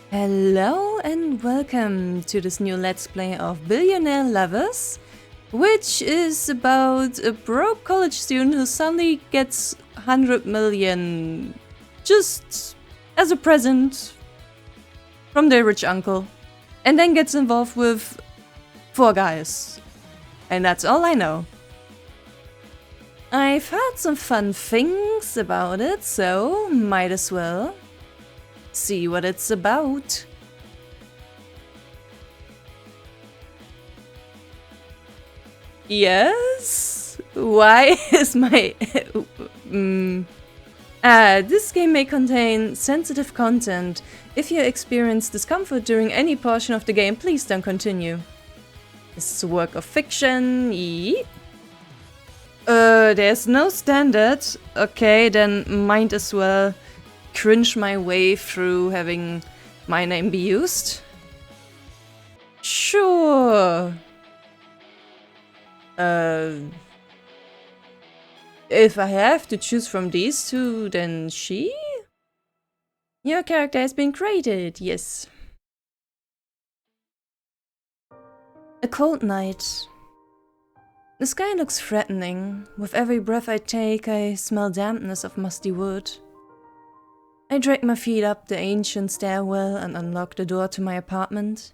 Hello and welcome to this new Let's Play of Billionaire Lovers, which is about a broke college student who suddenly gets 100 million just as a present from their rich uncle, and then gets involved with 4 guys. And that's all I know. I've heard some fun things about it, so might as well see what it's about. Yes? Why is my... this game may contain sensitive content. If you experience discomfort during any portion of the game, please don't continue. This is a work of fiction. Yeep. There's no standard. Okay, then might as well cringe my way through having my name be used. Sure. If I have to choose from these two, then she? Your character has been created, yes. A cold night. The sky looks threatening. With every breath I take, I smell dampness of musty wood. I drag my feet up the ancient stairwell and unlock the door to my apartment.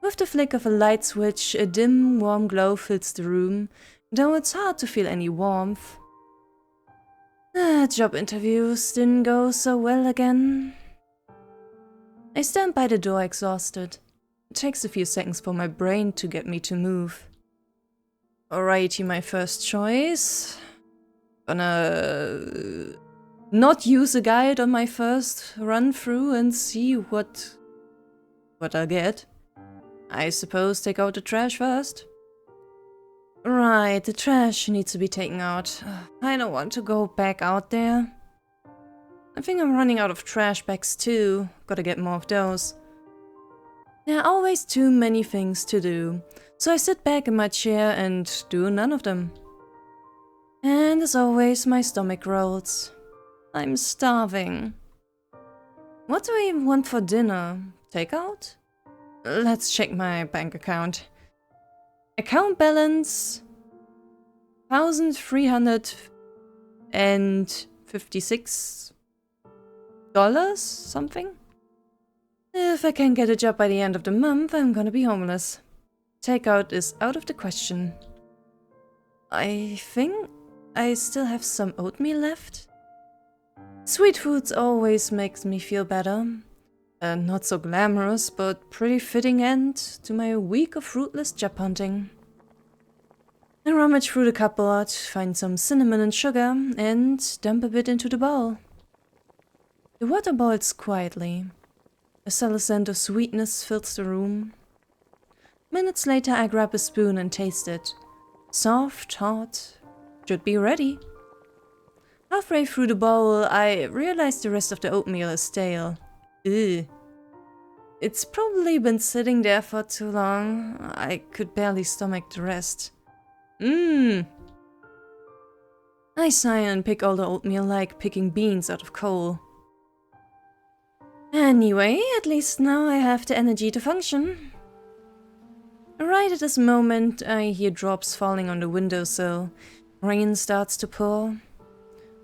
With the flick of a light switch, a dim, warm glow fills the room, though it's hard to feel any warmth. Job interviews didn't go so well again. I stand by the door exhausted. It takes a few seconds for my brain to get me to move. Alrighty, my first choice. Gonna not use a guide on my first run through and see what I'll get. I suppose take out the trash first. Right, the trash needs to be taken out. I don't want to go back out there. I think I'm running out of trash bags too. Gotta get more of those. There are always too many things to do, so I sit back in my chair and do none of them. And as always, my stomach growls. I'm starving. What do I want for dinner? Takeout? Let's check my bank account. Account balance $1,356 something? If I can get a job by the end of the month, I'm gonna be homeless. Takeout is out of the question. I think I still have some oatmeal left. Sweet foods always makes me feel better. Not so glamorous, but pretty fitting end to my week of fruitless job hunting. I rummage through the cupboard, find some cinnamon and sugar, and dump a bit into the bowl. The water boils quietly. A subtle scent of sweetness fills the room. Minutes later, I grab a spoon and taste it. Soft, hot, should be ready. Halfway through the bowl, I realize the rest of the oatmeal is stale. Ew. It's probably been sitting there for too long. I could barely stomach the rest. I sigh and pick all the oatmeal like picking beans out of coal. Anyway, at least now I have the energy to function. Right at this moment, I hear drops falling on the windowsill. Rain starts to pour.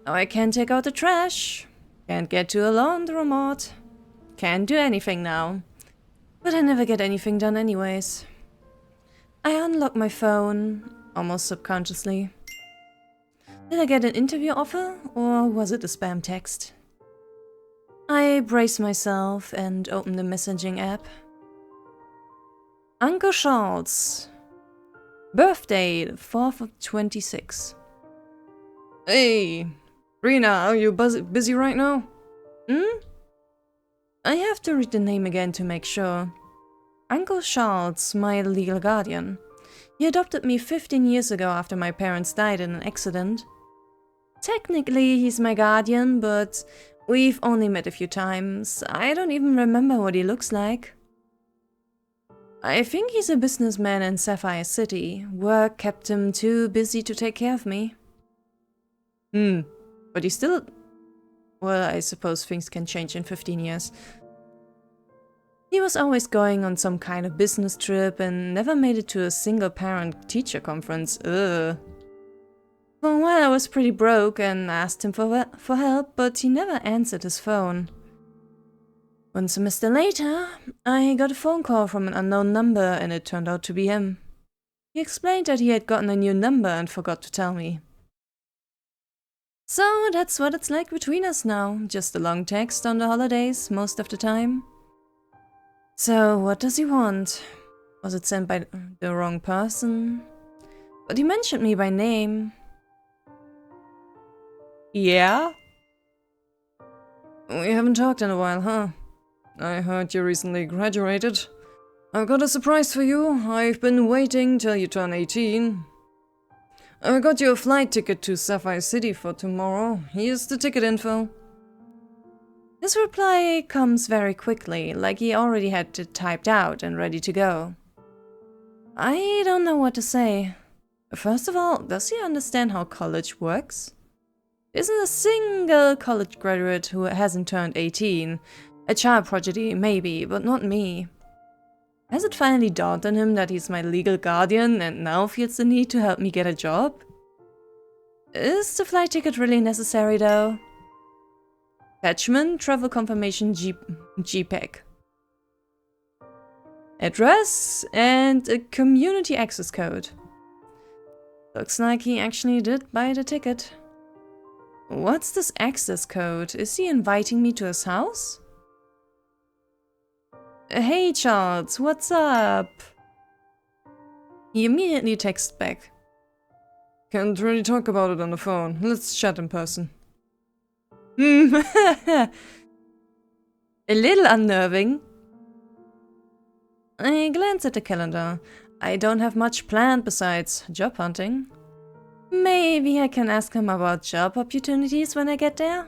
Now I can't take out the trash. Can't get to a laundromat. Can't do anything now. But I never get anything done anyways. I unlock my phone, almost subconsciously. Did I get an interview offer, or was it a spam text? I brace myself and open the messaging app. Uncle Charles. Birthday, 4th of 26. Hey, Rina, are you busy right now? I have to read the name again to make sure. Uncle Charles, my legal guardian. He adopted me 15 years ago after my parents died in an accident. Technically, he's my guardian, but we've only met a few times. I don't even remember what he looks like. I think he's a businessman in Sapphire City. Work kept him too busy to take care of me. But he's still Well, I suppose things can change in 15 years. He was always going on some kind of business trip and never made it to a single parent-teacher conference. Ugh. For a while I was pretty broke and asked him for help, but he never answered his phone. One semester later, I got a phone call from an unknown number and it turned out to be him. He explained that he had gotten a new number and forgot to tell me. So that's what it's like between us now, just a long text on the holidays most of the time. So what does he want? Was it sent by the wrong person? But he mentioned me by name. Yeah? We haven't talked in a while, huh? I heard you recently graduated. I've got a surprise for you. I've been waiting till you turn 18. I got you a flight ticket to Sapphire City for tomorrow. Here's the ticket info. His reply comes very quickly, like he already had it typed out and ready to go. I don't know what to say. First of all, does he understand how college works? Isn't a single college graduate who hasn't turned 18. A child prodigy, maybe, but not me. Has it finally dawned on him that he's my legal guardian and now feels the need to help me get a job? Is the flight ticket really necessary though? Attachment, travel confirmation, JPEG. Address and a community access code. Looks like he actually did buy the ticket. What's this access code? Is he inviting me to his house? Hey Charles, what's up? He immediately texts back. Can't really talk about it on the phone. Let's chat in person. A little unnerving. I glance at the calendar. I don't have much planned besides job hunting. Maybe I can ask him about job opportunities when I get there.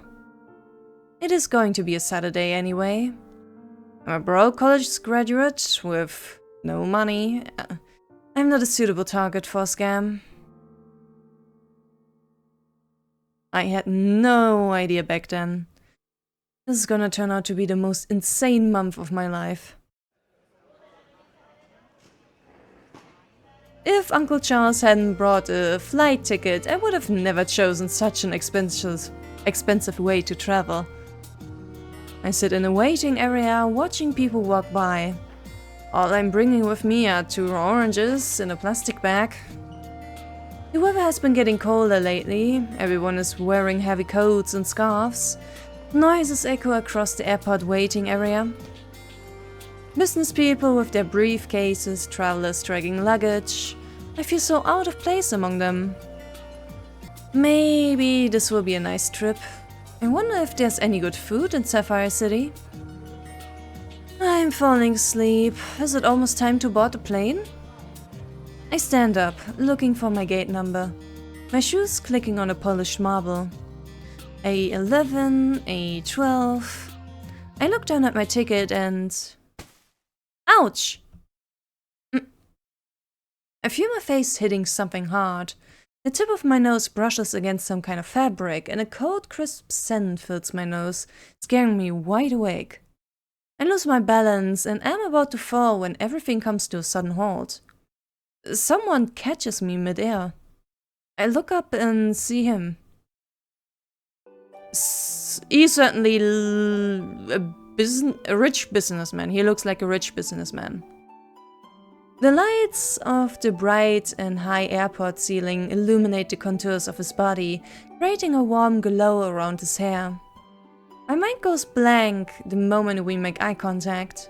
It is going to be a Saturday anyway. I'm a broke college graduate with no money. I'm not a suitable target for a scam. I had no idea back then. This is gonna turn out to be the most insane month of my life. If Uncle Charles hadn't brought a flight ticket, I would have never chosen such an expensive way to travel. I sit in a waiting area, watching people walk by. All I'm bringing with me are 2 oranges in a plastic bag. The weather has been getting colder lately. Everyone is wearing heavy coats and scarves. Noises echo across the airport waiting area. Business people with their briefcases, travelers dragging luggage. I feel so out of place among them. Maybe this will be a nice trip. I wonder if there's any good food in Sapphire City. I'm falling asleep. Is it almost time to board the plane? I stand up, looking for my gate number. My shoes clicking on a polished marble. A11, A12. I look down at my ticket and... Ouch! I feel my face hitting something hard. The tip of my nose brushes against some kind of fabric, and a cold, crisp scent fills my nose, scaring me wide awake. I lose my balance and am about to fall when everything comes to a sudden halt. Someone catches me mid-air. I look up and see him. He's certainly a rich businessman. He looks like a rich businessman. The lights of the bright and high airport ceiling illuminate the contours of his body, creating a warm glow around his hair. My mind goes blank the moment we make eye contact.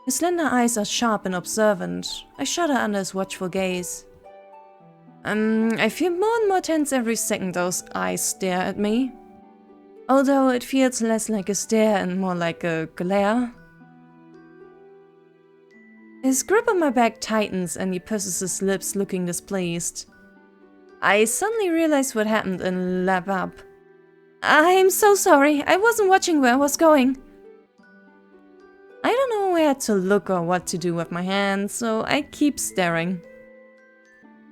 His slender eyes are sharp and observant. I shudder under his watchful gaze. I feel more and more tense every second those eyes stare at me. Although it feels less like a stare and more like a glare. His grip on my back tightens and he purses his lips, looking displeased. I suddenly realize what happened and lap up. I'm so sorry, I wasn't watching where I was going. I don't know where to look or what to do with my hands, so I keep staring.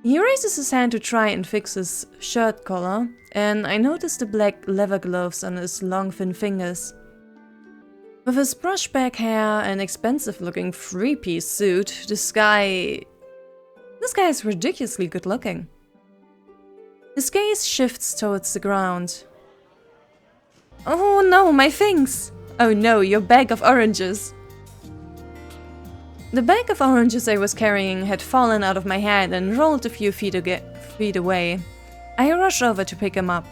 He raises his hand to try and fix his shirt collar, and I notice the black leather gloves on his long thin fingers. With his brushed back hair and expensive-looking three-piece suit, this guy is ridiculously good-looking. His gaze shifts towards the ground. Oh no, my things! Oh no, your bag of oranges! The bag of oranges I was carrying had fallen out of my hand and rolled a few feet away. I rush over to pick him up.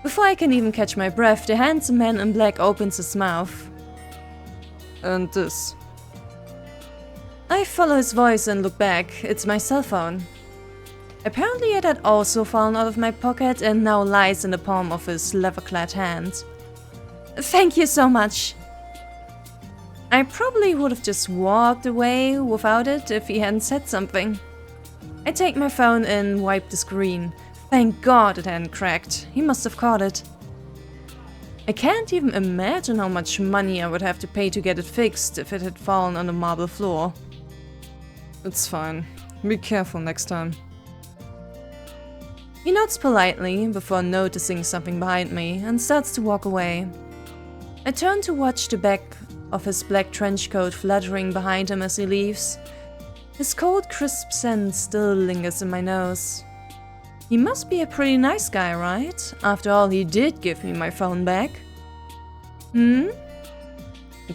Before I can even catch my breath, the handsome man in black opens his mouth. And this. I follow his voice and look back. It's my cell phone. Apparently it had also fallen out of my pocket and now lies in the palm of his leather-clad hand. Thank you so much. I probably would have just walked away without it if he hadn't said something. I take my phone and wipe the screen. Thank God it hadn't cracked. He must have caught it. I can't even imagine how much money I would have to pay to get it fixed if it had fallen on the marble floor. It's fine. Be careful next time. He nods politely before noticing something behind me and starts to walk away. I turn to watch the back of his black trench coat fluttering behind him as he leaves. His cold, crisp scent still lingers in my nose. He must be a pretty nice guy, right? After all, he did give me my phone back.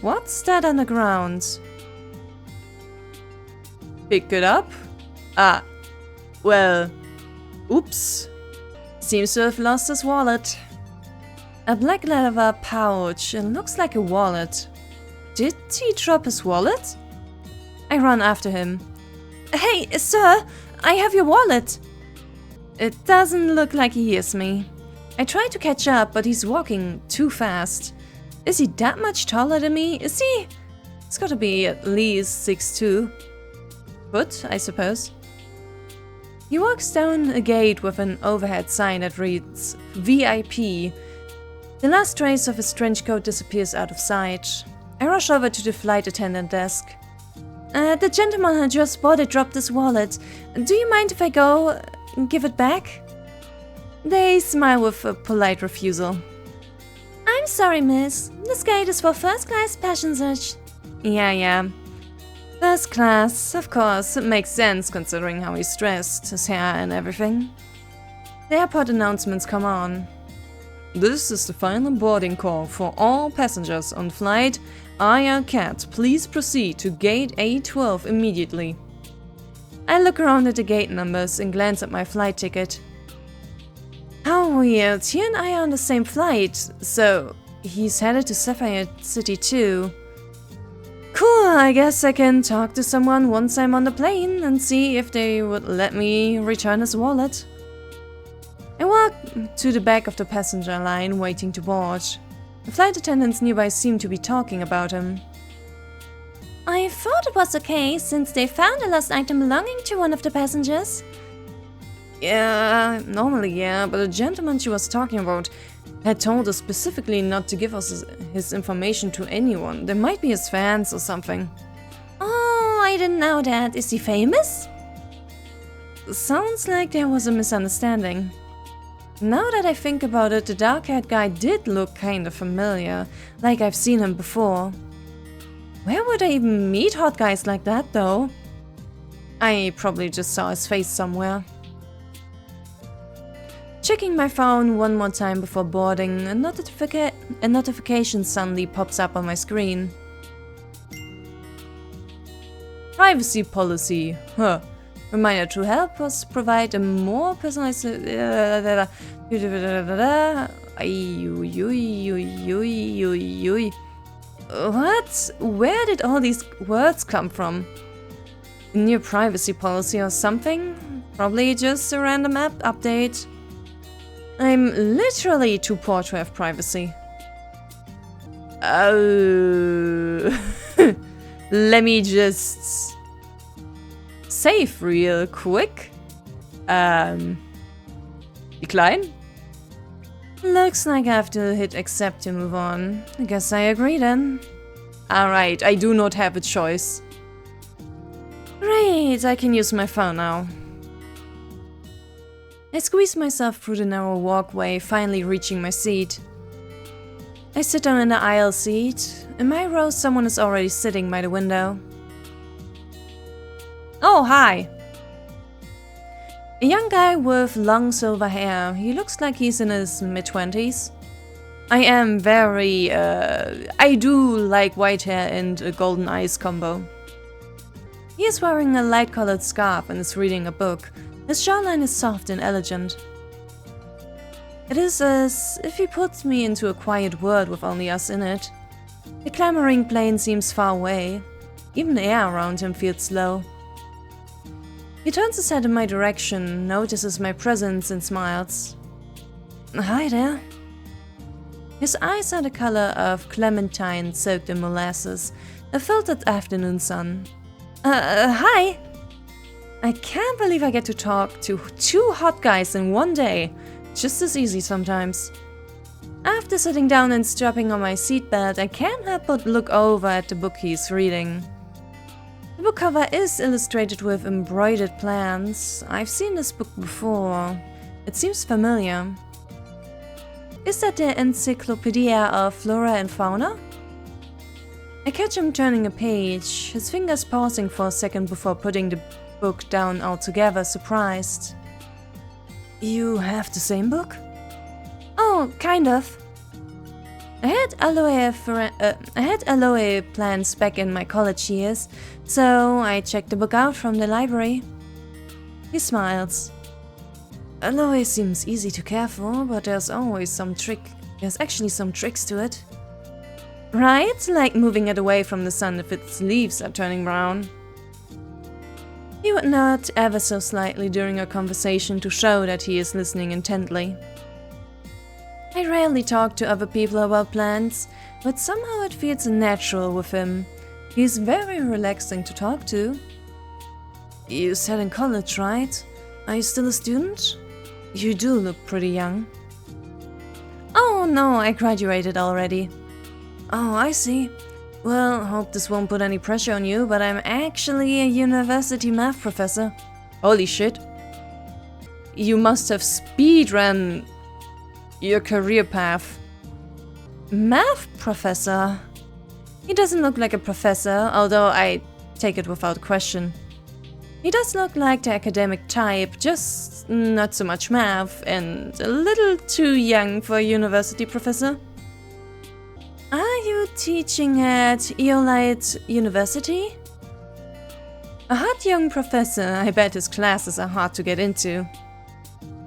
What's that on the ground? Pick it up? Ah, well, oops. Seems to have lost his wallet. A black leather pouch, it looks like a wallet. Did he drop his wallet? I run after him. Hey, sir, I have your wallet. It doesn't look like he hears me. I try to catch up, but he's walking too fast. Is he that much taller than me? Is he? He's gotta be at least 6'2". Foot, I suppose. He walks down a gate with an overhead sign that reads VIP. The last trace of his trench coat disappears out of sight. I rush over to the flight attendant desk. The gentleman who just bought it dropped his wallet. Do you mind if I go and give it back? They smile with a polite refusal. I'm sorry, miss. This gate is for first-class passengers. Yeah. First class, of course. It makes sense considering how he's dressed, his hair and everything. The airport announcements come on. This is the final boarding call for all passengers on flight IR-CAT. Please proceed to gate A12 immediately. I look around at the gate numbers and glance at my flight ticket. How weird, he and I are on the same flight, so he's headed to Sapphire City too. Cool, I guess I can talk to someone once I'm on the plane and see if they would let me return his wallet. I walk to the back of the passenger line waiting to board. The flight attendants nearby seem to be talking about him. I thought it was okay since they found a lost item belonging to one of the passengers. Yeah, normally yeah, but the gentleman she was talking about had told us specifically not to give us his information to anyone. There might be his fans or something. Oh, I didn't know that. Is he famous? Sounds like there was a misunderstanding. Now that I think about it, the dark-haired guy did look kinda familiar, like I've seen him before. Where would I even meet hot guys like that, though? I probably just saw his face somewhere. Checking my phone one more time before boarding, a notification suddenly pops up on my screen. Privacy policy. Huh. Reminder to help us provide a more personalized... What? Where did all these words come from? A new privacy policy or something? Probably just a random app update. I'm literally too poor to have privacy. Oh... Let me just... save real quick. Decline? Looks like I have to hit accept to move on. I guess I agree then. Alright, I do not have a choice. Great, I can use my phone now. I squeeze myself through the narrow walkway, finally reaching my seat. I sit down in the aisle seat. In my row, someone is already sitting by the window. Oh, hi! A young guy with long silver hair. He looks like he's in his mid-20s. I do like white hair and a golden eyes combo. He is wearing a light-colored scarf and is reading a book. His jawline is soft and elegant. It is as if he puts me into a quiet world with only us in it. The clamoring plane seems far away. Even the air around him feels slow. He turns his head in my direction, notices my presence and smiles. Hi there. His eyes are the color of clementine soaked in molasses, a filtered afternoon sun. Hi! I can't believe I get to talk to two hot guys in one day. Just as easy sometimes. After sitting down and strapping on my seatbelt, I can't help but look over at the book he's reading. The book cover is illustrated with embroidered plants. I've seen this book before. It seems familiar. Is that the Encyclopedia of Flora and Fauna? I catch him turning a page, his fingers pausing for a second before putting the book down altogether, surprised. You have the same book? Oh, kind of. I had aloe plants back in my college years, so I checked the book out from the library. He smiles. Aloe seems easy to care for, but there's actually some tricks to it. Right? Like moving it away from the sun if its leaves are turning brown. He would nod ever so slightly during our conversation to show that he is listening intently. I rarely talk to other people about plants, but somehow it feels natural with him. He is very relaxing to talk to. You said in college, right? Are you still a student? You do look pretty young. Oh no, I graduated already. Oh, I see. Well, hope this won't put any pressure on you, but I'm actually a university math professor. Holy shit. You must have speedrun your career path. Math professor? He doesn't look like a professor, although I take it without question. He does look like the academic type, just not so much math, and a little too young for a university professor. Are you teaching at Aleluye University? A hot young professor, I bet his classes are hard to get into.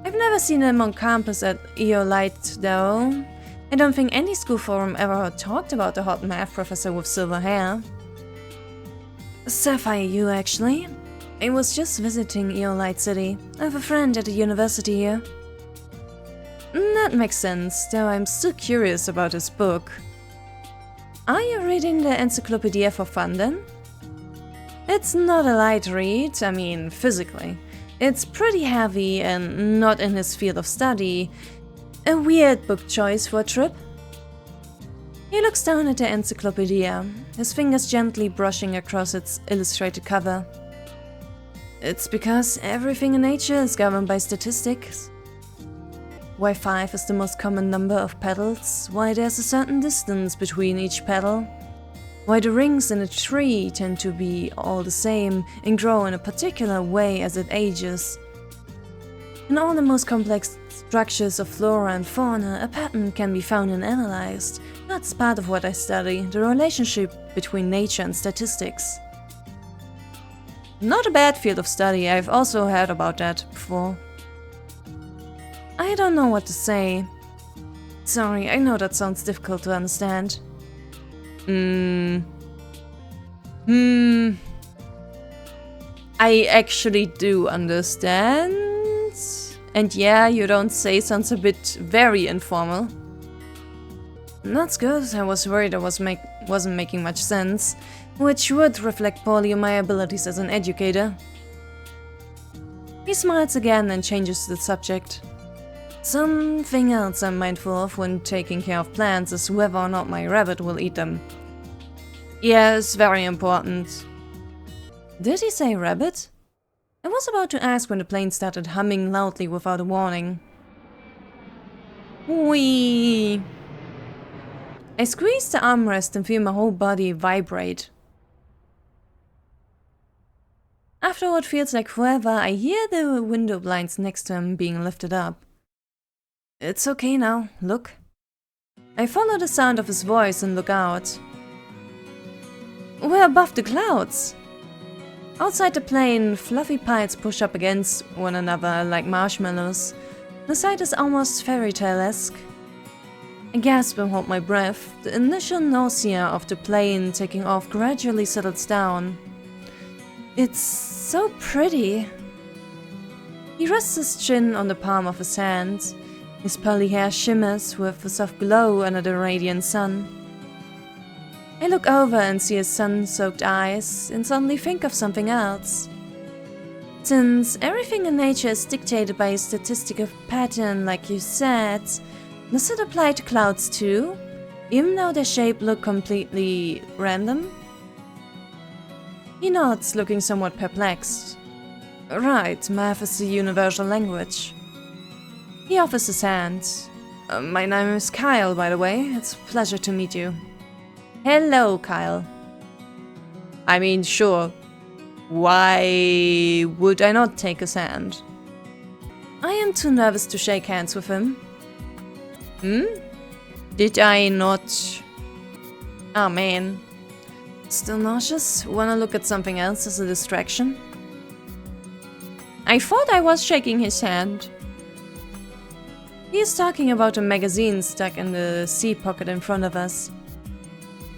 I've never seen him on campus at Aleluye though. I don't think any school forum ever talked about the hot math professor with silver hair. Sapphire you actually. I was just visiting Aleluye City. I have a friend at the university here. That makes sense, though I'm still curious about his book. Are you reading the Encyclopedia for fun then? It's not a light read, I mean physically. It's pretty heavy and not in his field of study. A weird book choice for a trip. He looks down at the Encyclopedia, his fingers gently brushing across its illustrated cover. It's because everything in nature is governed by statistics. Why 5 is the most common number of petals, why there's a certain distance between each petal, why the rings in a tree tend to be all the same and grow in a particular way as it ages. In all the most complex structures of flora and fauna, a pattern can be found and analyzed. That's part of what I study, the relationship between nature and statistics. Not a bad field of study, I've also heard about that before. I don't know what to say. Sorry, I know that sounds difficult to understand. I actually do understand. And yeah, you don't say sounds a bit very informal. That's good, I was worried I wasn't making much sense, which would reflect poorly on my abilities as an educator. He smiles again and changes the subject. Something else I'm mindful of when taking care of plants is whether or not my rabbit will eat them. Yeah, it's very important. Did he say rabbit? I was about to ask when the plane started humming loudly without a warning. Whee! I squeeze the armrest and feel my whole body vibrate. After what feels like forever, I hear the window blinds next to him being lifted up. It's okay now, look. I follow the sound of his voice and look out. We're above the clouds. Outside the plane, fluffy piles push up against one another like marshmallows. The sight is almost fairy tale-esque. I gasp and hold my breath. The initial nausea of the plane taking off gradually settles down. It's so pretty. He rests his chin on the palm of his hand. His pearly hair shimmers with a soft glow under the radiant sun. I look over and see his sun-soaked eyes and suddenly think of something else. Since everything in nature is dictated by a statistical pattern like you said, does it apply to clouds too, even though their shape look completely random? He nods, looking somewhat perplexed. Right, math is the universal language. He offers his hand. My name is Kyle, by the way. It's a pleasure to meet you. Hello, Kyle. I mean, sure. Why would I not take his hand? I am too nervous to shake hands with him. Did I not? Oh man. Still nauseous? Wanna look at something else as a distraction? I thought I was shaking his hand. He is talking about a magazine stuck in the seat pocket in front of us.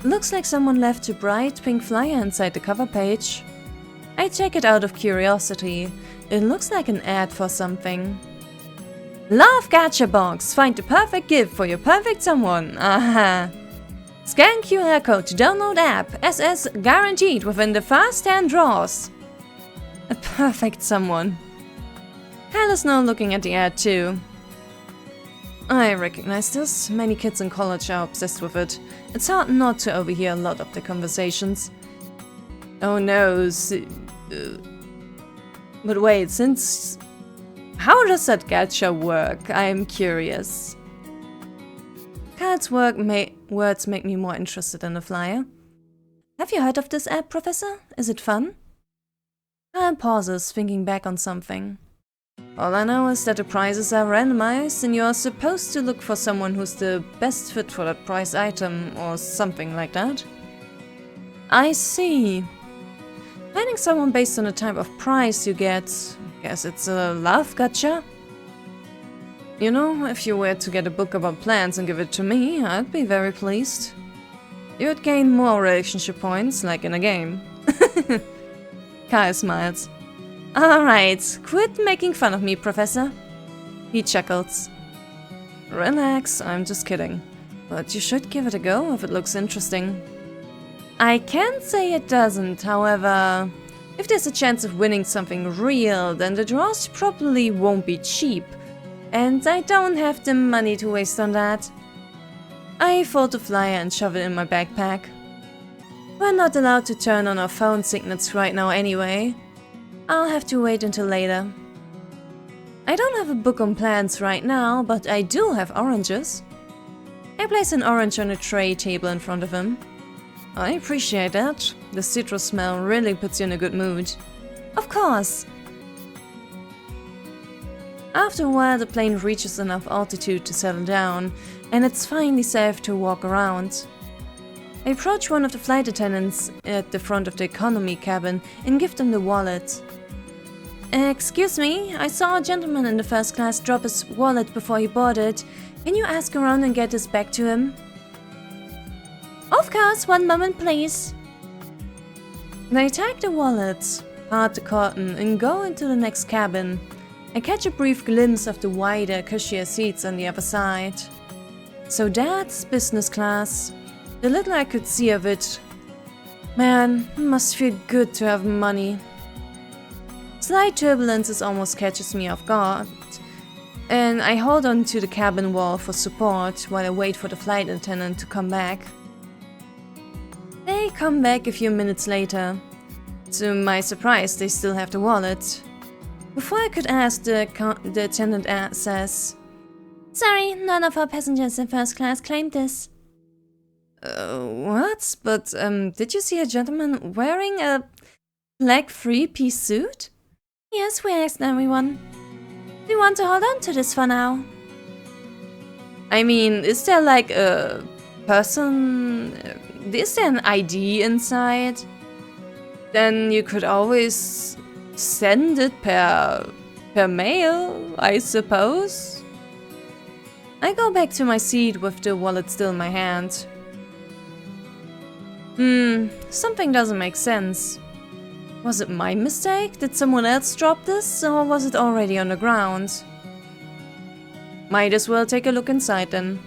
Looks like someone left a bright pink flyer inside the cover page. I check it out of curiosity. It looks like an ad for something. Love Gacha Box! Find the perfect gift for your perfect someone! Aha! Scan QR code to download app. SS guaranteed within the first 10 draws. A perfect someone. Kyle is now looking at the ad too. I recognize this. Many kids in college are obsessed with it. It's hard not to overhear a lot of the conversations. Oh no, but wait, since... How does that gacha work? I am curious. Kyle's words make me more interested in the flyer. Have you heard of this app, Professor? Is it fun? Kyle pauses, thinking back on something. All I know is that the prizes are randomized and you are supposed to look for someone who's the best fit for that prize item or something like that. I see. Finding someone based on the type of prize you get, guess it's a love gacha? You know, if you were to get a book about plants and give it to me, I'd be very pleased. You'd gain more relationship points, like in a game. Kyle smiles. Alright, quit making fun of me, Professor. He chuckles. Relax, I'm just kidding. But you should give it a go if it looks interesting. I can't say it doesn't, however... If there's a chance of winning something real, then the draws probably won't be cheap. And I don't have the money to waste on that. I fold the flyer and shove it in my backpack. We're not allowed to turn on our phone signals right now anyway. I'll have to wait until later. I don't have a book on plants right now, but I do have oranges. I place an orange on a tray table in front of him. I appreciate that. The citrus smell really puts you in a good mood. Of course! After a while, the plane reaches enough altitude to settle down, and it's finally safe to walk around. I approach one of the flight attendants at the front of the economy cabin and give them the wallet. Excuse me, I saw a gentleman in the first class drop his wallet before he boarded. Can you ask around and get this back to him? Of course, one moment please. I take the wallet, part the curtain and go into the next cabin. I catch a brief glimpse of the wider, cushier seats on the other side. So that's business class. The little I could see of it. Man, must feel good to have money. Slight turbulence almost catches me off guard, and I hold on to the cabin wall for support while I wait for the flight attendant to come back. They come back a few minutes later. To my surprise, they still have the wallet. Before I could ask, the attendant says, "Sorry, none of our passengers in first class claimed this." What? But, did you see a gentleman wearing a black three-piece suit? Yes, we asked everyone. We want to hold on to this for now. I mean, is there like a person... Is there an ID inside? Then you could always send it per mail, I suppose. I go back to my seat with the wallet still in my hand. Something doesn't make sense. Was it my mistake? Did someone else drop this, or was it already on the ground? Might as well take a look inside then.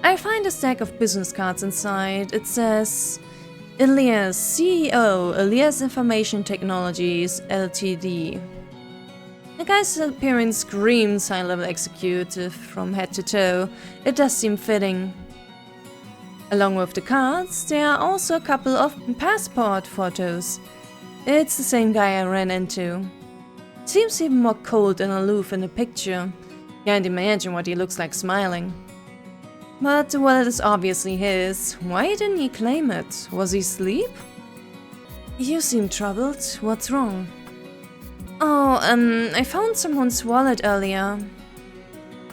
I find a stack of business cards inside. It says, Elias, CEO, Elias Information Technologies, Ltd. The guy's appearance screams high-level executive from head to toe. It does seem fitting. Along with the cards, there are also a couple of passport photos. It's the same guy I ran into. Seems even more cold and aloof in the picture. Can't imagine what he looks like smiling. But the wallet is obviously his. Why didn't he claim it? Was he asleep? You seem troubled. What's wrong? Oh, I found someone's wallet earlier.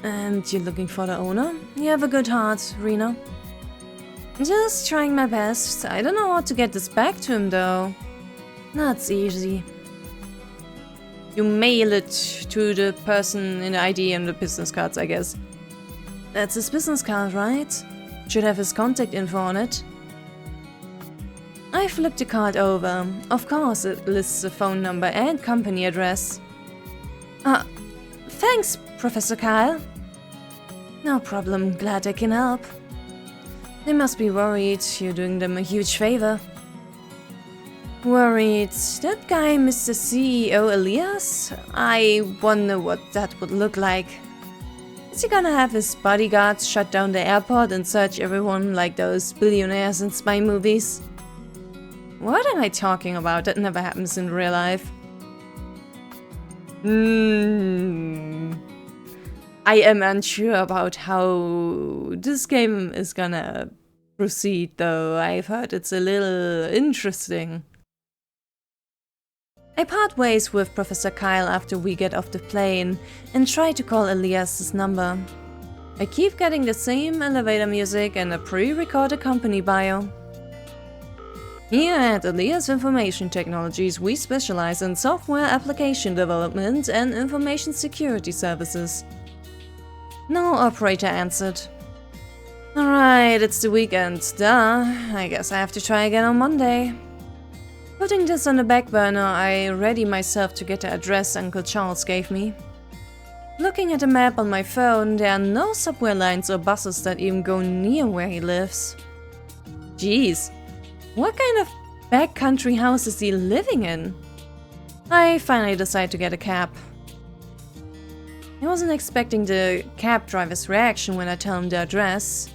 And you're looking for the owner? You have a good heart, Rina. Just trying my best. I don't know how to get this back to him though. That's easy. You mail it to the person in the ID and the business cards, I guess. That's his business card, right? Should have his contact info on it. I flipped the card over. Of course, it lists a phone number and company address. Thanks, Professor Kyle. No problem, glad I can help. They must be worried you're doing them a huge favor. Worried? That guy, Mr. CEO Elias? I wonder what that would look like. Is he gonna have his bodyguards shut down the airport and search everyone like those billionaires in spy movies? What am I talking about? That never happens in real life. I am unsure about how this game is gonna proceed though. I've heard it's a little interesting. I part ways with Professor Kyle after we get off the plane and try to call Elias's number. I keep getting the same elevator music and a pre-recorded company bio. Here at Elias Information Technologies, we specialize in software application development and information security services. No operator answered. Alright, it's the weekend, duh. I guess I have to try again on Monday. Putting this on the back burner, I ready myself to get the address Uncle Charles gave me. Looking at the map on my phone, there are no subway lines or buses that even go near where he lives. Jeez, what kind of backcountry house is he living in? I finally decide to get a cab. I wasn't expecting the cab driver's reaction when I tell him the address.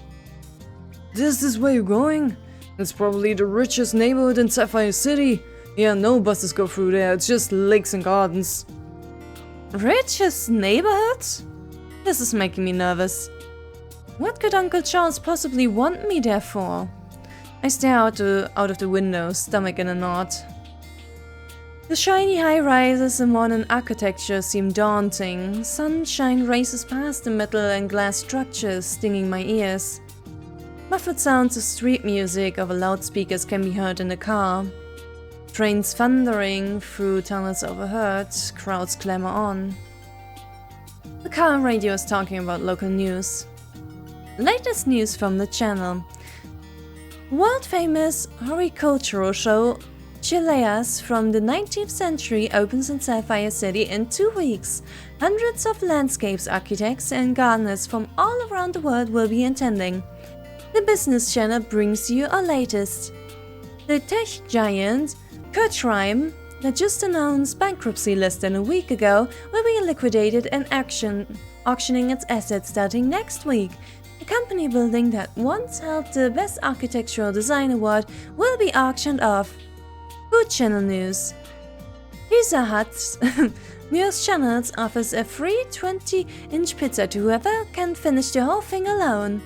This is where you're going? It's probably the richest neighborhood in Sapphire City. Yeah, no buses go through there, it's just lakes and gardens. Richest neighborhood? This is making me nervous. What could Uncle Charles possibly want me there for? I stare out of the window, stomach in a knot. The shiny high-rises and modern architecture seem daunting. Sunshine races past the metal and glass structures, stinging my ears. Muffled sounds of street music over loudspeakers can be heard in the car. Trains thundering through tunnels overheard, crowds clamor on. The car radio is talking about local news. Latest news from the channel. World-famous horticultural show Chileas from the 19th century opens in Sapphire City in 2 weeks. Hundreds of landscapes architects and gardeners from all around the world will be attending. The business channel brings you our latest. The tech giant Kurtreim, that just announced bankruptcy less than a week ago, will be liquidated and auctioning its assets starting next week. The company building that once held the Best Architectural Design Award will be auctioned off. Food channel news. Hibisart, News Channels offers a free 20-inch pizza to whoever can finish the whole thing alone.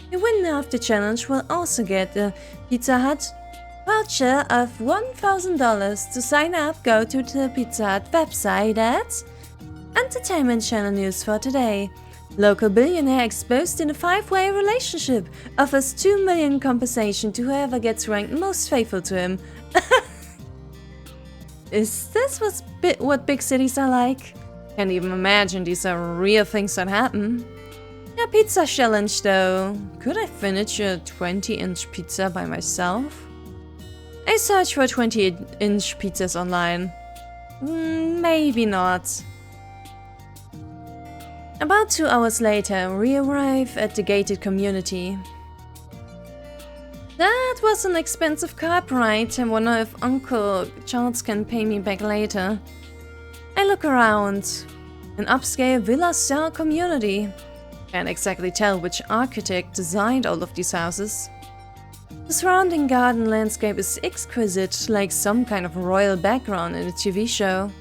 The winner of the challenge will also get a Pizza Hut voucher of $1,000. To sign up, go to the Pizza Hut website at Entertainment Channel News for today. Local billionaire exposed in a 5-way relationship offers 2 million compensation to whoever gets ranked most faithful to him. Is this what big cities are like? Can't even imagine these are real things that happen. A pizza challenge though. Could I finish a 20-inch pizza by myself? I searched for 20-inch pizzas online. Maybe not. About 2 hours later, we arrive at the gated community. That was an expensive cab ride. I wonder if Uncle Charles can pay me back later. I look around. An upscale villa-style community. Can't exactly tell which architect designed all of these houses. The surrounding garden landscape is exquisite, like some kind of royal background in a TV show.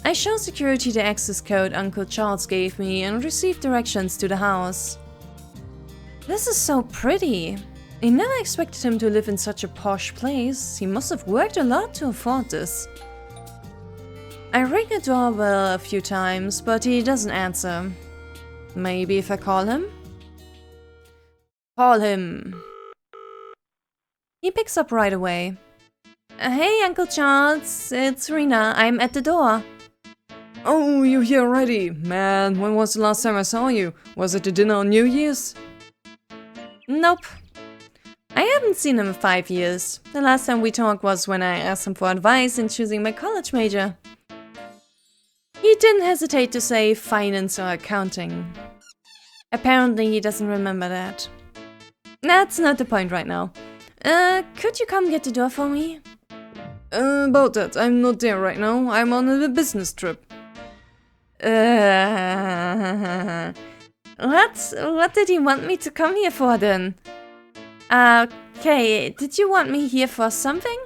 I show security the access code Uncle Charles gave me and receive directions to the house. This is so pretty. I never expected him to live in such a posh place. He must have worked a lot to afford this. I ring the doorbell a few times, but he doesn't answer. Maybe if I call him? Call him. He picks up right away. Hey, Uncle Charles, it's Rina. I'm at the door. Oh, you're here already. Man, when was the last time I saw you? Was it the dinner on New Year's? Nope. I haven't seen him in 5 years. The last time we talked was when I asked him for advice in choosing my college major. He didn't hesitate to say finance or accounting. Apparently he doesn't remember that. That's not the point right now. Could you come get the door for me? About that, I'm not there right now. I'm on a business trip. What did he want me to come here for then? Okay, did you want me here for something?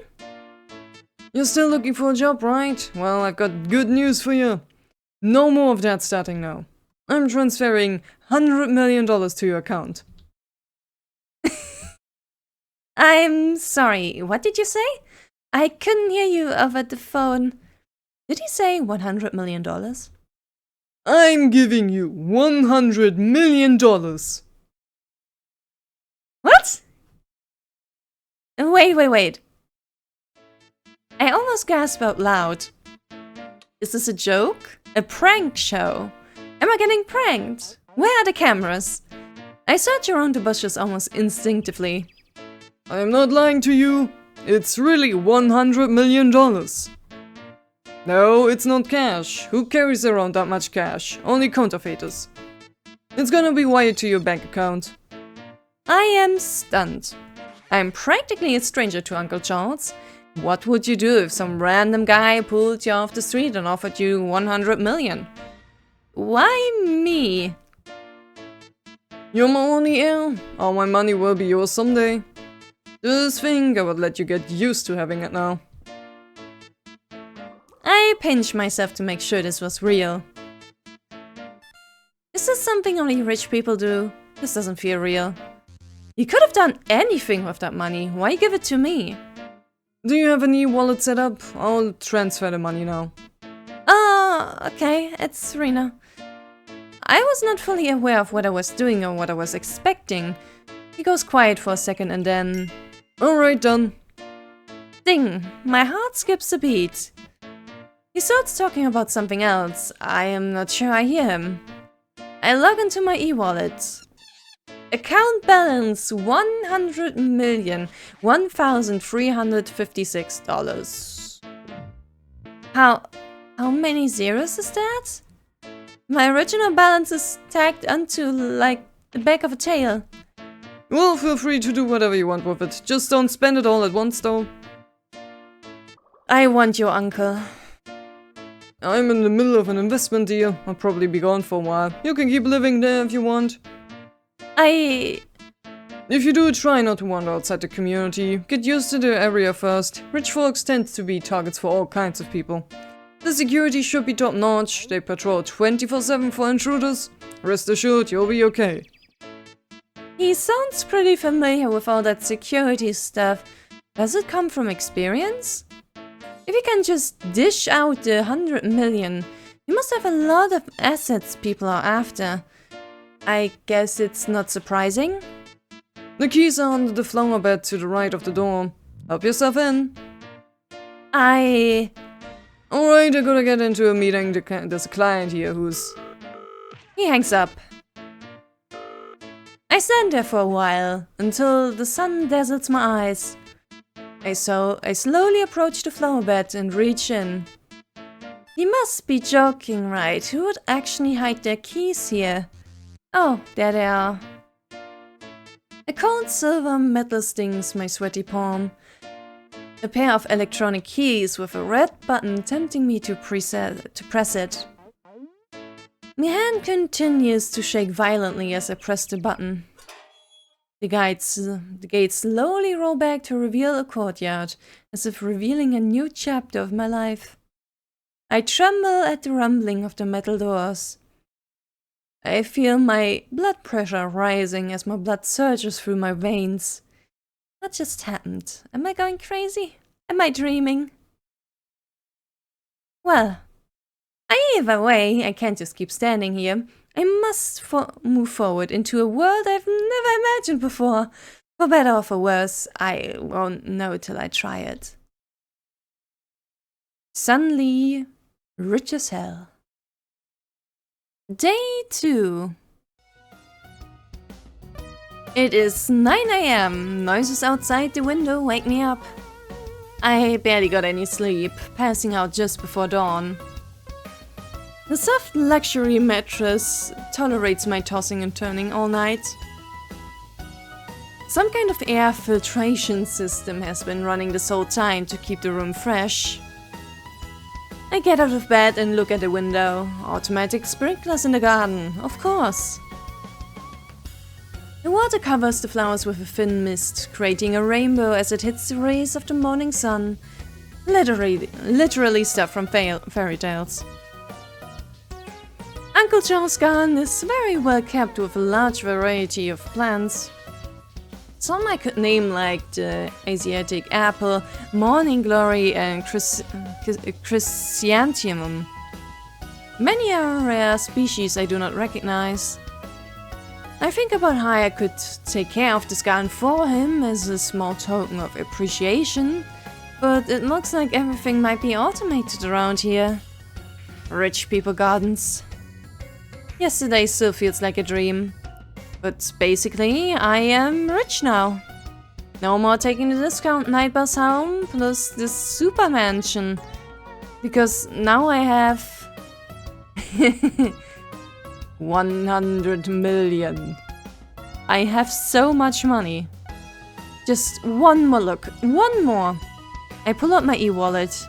You're still looking for a job, right? Well, I've got good news for you. No more of that starting now. I'm transferring $100 million to your account. I'm sorry, what did you say? I couldn't hear you over the phone. Did he say $100 million? I'm giving you $100 million. What? Wait. I almost gasped out loud. Is this a joke? A prank show? Am I getting pranked? Where are the cameras? I search around the bushes almost instinctively. I'm not lying to you. It's really $100 million. No, it's not cash. Who carries around that much cash? Only counterfeiters. It's gonna be wired to your bank account. I am stunned. I'm practically a stranger to Uncle Charles. What would you do if some random guy pulled you off the street and offered you 100 million? Why me? You're my only heir. All my money will be yours someday. Just think I would let you get used to having it now. I pinched myself to make sure this was real. Is this something only rich people do? This doesn't feel real. You could have done anything with that money. Why give it to me? Do you have an e-wallet set up? I'll transfer the money now. Oh, okay, it's Rina. I was not fully aware of what I was doing or what I was expecting. He goes quiet for a second and then... Alright, done. Ding! My heart skips a beat. He starts talking about something else. I am not sure I hear him. I log into my e-wallet. Account balance $100,001,356. How many zeros is that? My original balance is tagged onto like the back of a tail. Well, feel free to do whatever you want with it. Just don't spend it all at once, though. I want your uncle. I'm in the middle of an investment deal. I'll probably be gone for a while. You can keep living there if you want. If you do, try not to wander outside the community. Get used to the area first. Rich folks tend to be targets for all kinds of people. The security should be top notch. They patrol 24/7 for intruders. Rest assured, you'll be okay. He sounds pretty familiar with all that security stuff. Does it come from experience? If you can just dish out the 100 million, you must have a lot of assets people are after. I guess it's not surprising. The keys are under the flower bed to the right of the door. Help yourself in. Alright, I gotta get into a meeting. There's a client here who's... He hangs up. I stand there for a while, until the sun dazzles my eyes. I slowly approach the flower bed and reach in. He must be joking, right? Who would actually hide their keys here? Oh, there they are. A cold silver metal stings my sweaty palm. A pair of electronic keys with a red button tempting me to press it. My hand continues to shake violently as I press the button. The gates slowly roll back to reveal a courtyard, as if revealing a new chapter of my life. I tremble at the rumbling of the metal doors. I feel my blood pressure rising as my blood surges through my veins. What just happened? Am I going crazy? Am I dreaming? Well, either way, I can't just keep standing here. I must move forward into a world I've never imagined before. For better or for worse, I won't know till I try it. Suddenly, rich as hell. Day 2. It is 9 AM. Noises outside the window wake me up. I barely got any sleep, passing out just before dawn. The soft luxury mattress tolerates my tossing and turning all night. Some kind of air filtration system has been running this whole time to keep the room fresh. I get out of bed and look at the window. Automatic sprinklers in the garden, of course. The water covers the flowers with a thin mist, creating a rainbow as it hits the rays of the morning sun. Literally stuff from fairy tales. Uncle Joe's garden is very well kept with a large variety of plants. Some I could name like the Asiatic apple, morning glory and chrysanthemum. Many are rare species I do not recognize. I think about how I could take care of this garden for him as a small token of appreciation, but it looks like everything might be automated around here. Rich people gardens. Yesterday still feels like a dream. But basically, I am rich now. No more taking the discount night bus home plus this super mansion. Because now I have 100 million. I have so much money. Just one more look, one more. I pull out my e-wallet.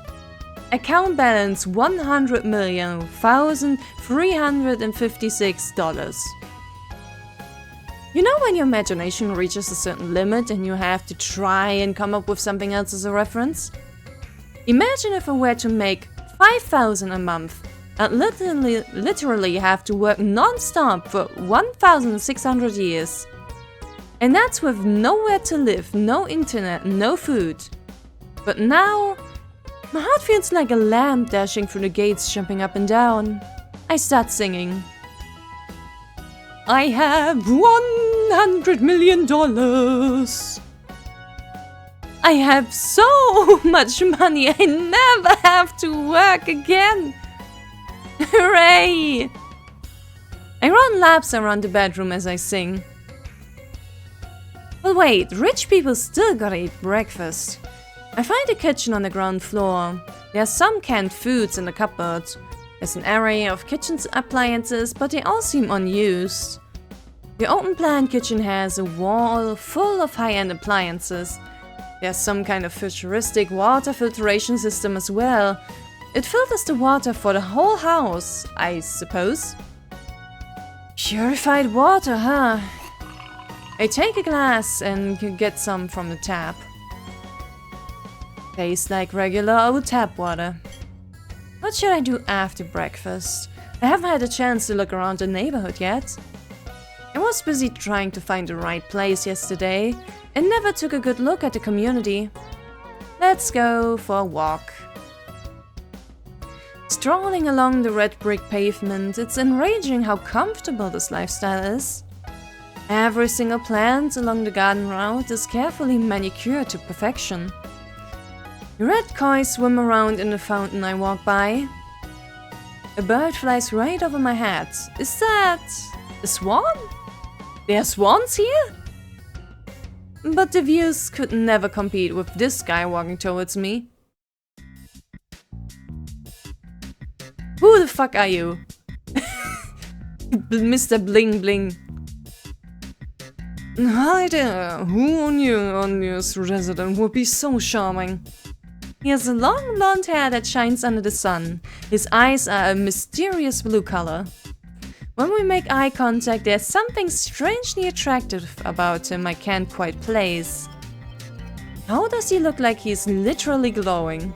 Account balance $100,356. You know when your imagination reaches a certain limit and you have to try and come up with something else as a reference? Imagine if I were to make 5,000 a month. I'd literally have to work non-stop for 1,600 years. And that's with nowhere to live, no internet, no food. But now, my heart feels like a lamb dashing through the gates, jumping up and down. I start singing. I have $100 million. I have so much money, I never have to work again. Hooray! I run laps around the bedroom as I sing. But wait, rich people still gotta eat breakfast. I find a kitchen on the ground floor. There are some canned foods in the cupboard. There's an array of kitchen appliances, but they all seem unused. The open-plan kitchen has a wall full of high-end appliances. There's some kind of futuristic water filtration system as well. It filters the water for the whole house, I suppose. Purified water, huh? I take a glass and get some from the tap. Tastes like regular old tap water. What should I do after breakfast? I haven't had a chance to look around the neighborhood yet. I was busy trying to find the right place yesterday and never took a good look at the community. Let's go for a walk. Strolling along the red brick pavement, it's enraging how comfortable this lifestyle is. Every single plant along the garden route is carefully manicured to perfection. Red koi swim around in the fountain I walk by. A bird flies right over my head. Is that a swan? There are swans here? But the views could never compete with this guy walking towards me. Who the fuck are you? Mr. Bling Bling. Hi there, who on your resident would be so charming? He has a long blonde hair that shines under the sun. His eyes are a mysterious blue color. When we make eye contact, there's something strangely attractive about him I can't quite place. How does he look like he's literally glowing?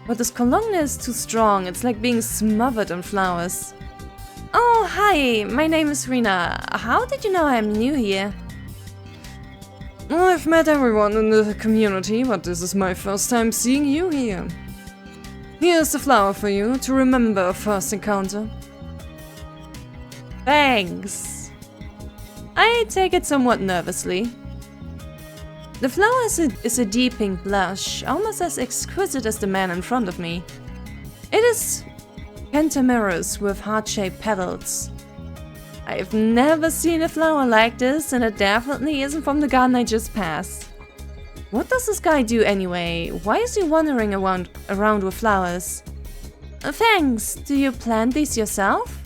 But his cologne is too strong, it's like being smothered in flowers. Oh, hi, my name is Rina. How did you know I'm new here? I've met everyone in the community, but this is my first time seeing you here. Here's a flower for you to remember our first encounter. Thanks. I take it somewhat nervously. The flower is a deep pink blush, almost as exquisite as the man in front of me. It is pentamerous with heart-shaped petals. I've never seen a flower like this, and it definitely isn't from the garden I just passed. What does this guy do anyway? Why is he wandering around with flowers? Thanks. Do you plant these yourself?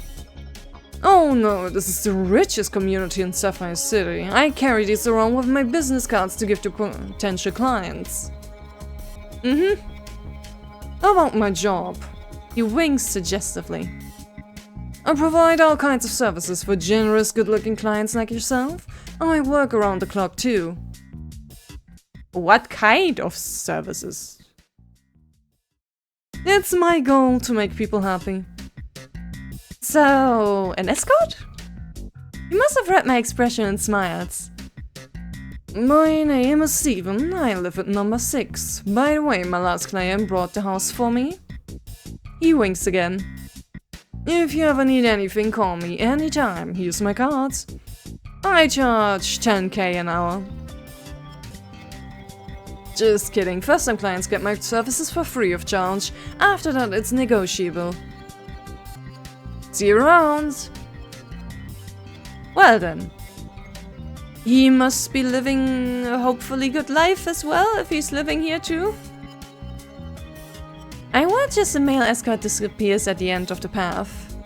Oh no, this is the richest community in Sapphire City. I carry these around with my business cards to give to potential clients. How about my job? He winks suggestively. I provide all kinds of services for generous, good-looking clients like yourself. I work around the clock too. What kind of services? It's my goal to make people happy. So, an escort? You must have read my expression and smiled. My name is Steven. I live at number 6. By the way, my last client brought the house for me. He winks again. If you ever need anything, call me anytime. Here's my cards. I charge 10k an hour. Just kidding. First-time clients get my services for free of charge. After that, it's negotiable. See you around. Well then. He must be living a hopefully good life as well, if he's living here too. I watch as the male escort disappears at the end of the path,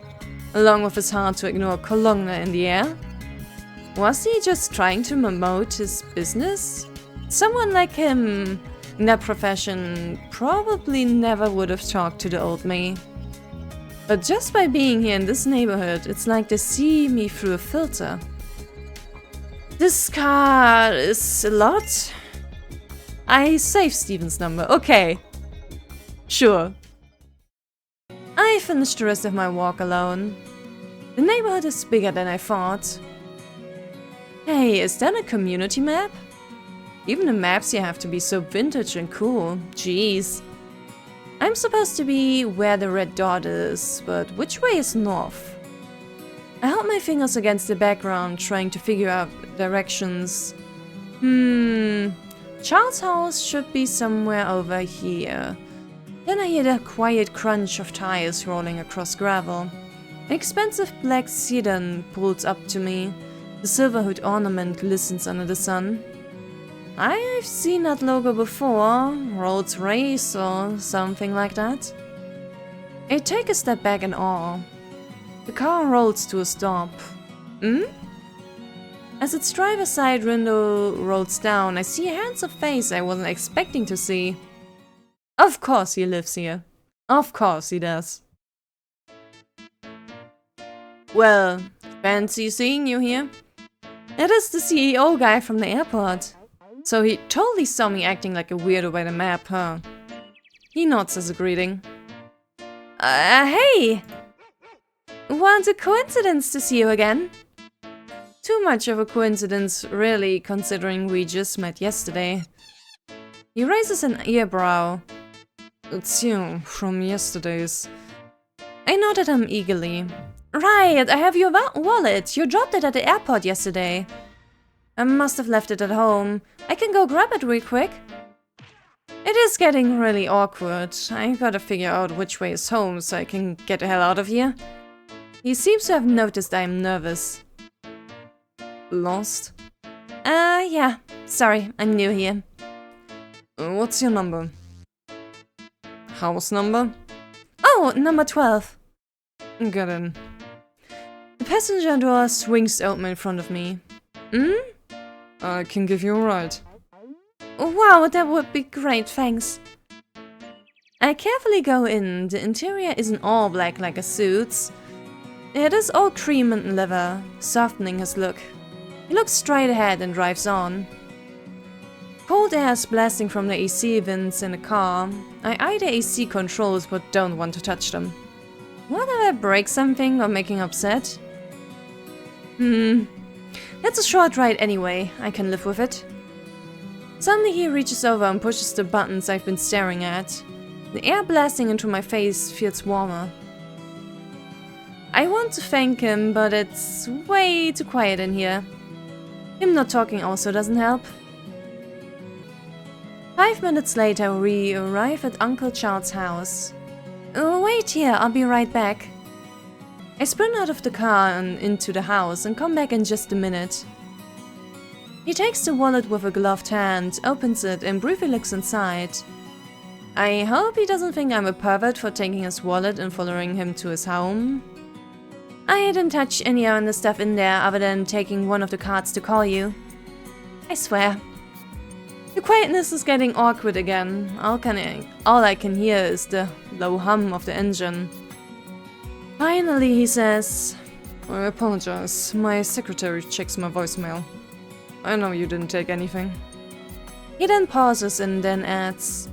along with his hard to ignore cologne in the air. Was he just trying to promote his business? Someone like him, in that profession, probably never would have talked to the old me. But just by being here in this neighborhood, it's like they see me through a filter. This car is a lot. I saved Steven's number. Okay. Sure. I finished the rest of my walk alone. The neighborhood is bigger than I thought. Hey, is that a community map? Even the maps here have to be so vintage and cool. Jeez. I'm supposed to be where the red dot is, but which way is north? I held my fingers against the background, trying to figure out directions. Charles' house should be somewhere over here. Then I hear the quiet crunch of tires rolling across gravel. An expensive black sedan pulls up to me. The silver hood ornament glistens under the sun. I've seen that logo before, Rolls Race or something like that. I take a step back in awe. The car rolls to a stop. As its driver's side window rolls down, I see a handsome face I wasn't expecting to see. Of course he lives here. Of course he does. Well, fancy seeing you here. It is the CEO guy from the airport. So he totally saw me acting like a weirdo by the map, huh? He nods as a greeting. Hey! What a coincidence to see you again. Too much of a coincidence, really, considering we just met yesterday. He raises an eyebrow. It's you, from yesterday's. I nod at him eagerly. Right, I have your wallet. You dropped it at the airport yesterday. I must have left it at home. I can go grab it real quick. It is getting really awkward. I gotta figure out which way is home so I can get the hell out of here. He seems to have noticed I'm nervous. Lost? Yeah. Sorry, I'm new here. What's your number? House number? Oh, number 12. Get in. The passenger door swings open in front of me. I can give you a ride. Wow, that would be great, thanks. I carefully go in. The interior isn't all black like a suit's. It is all cream and leather, softening his look. He looks straight ahead and drives on. Cold air is blasting from the AC vents in the car. I eye the AC controls but don't want to touch them. What if I break something or make him upset? It's a short ride anyway, I can live with it. Suddenly he reaches over and pushes the buttons I've been staring at. The air blasting into my face feels warmer. I want to thank him, but it's way too quiet in here. Him not talking also doesn't help. 5 minutes later, we arrive at Uncle Charles' house. Wait here, I'll be right back. I sprint out of the car and into the house and come back in just a minute. He takes the wallet with a gloved hand, opens it and briefly looks inside. I hope he doesn't think I'm a pervert for taking his wallet and following him to his home. I didn't touch any of the stuff in there other than taking one of the cards to call you. I swear. The quietness is getting awkward again. All I can hear is the low hum of the engine. Finally, he says, I apologize. My secretary checks my voicemail. I know you didn't take anything. He then pauses and then adds,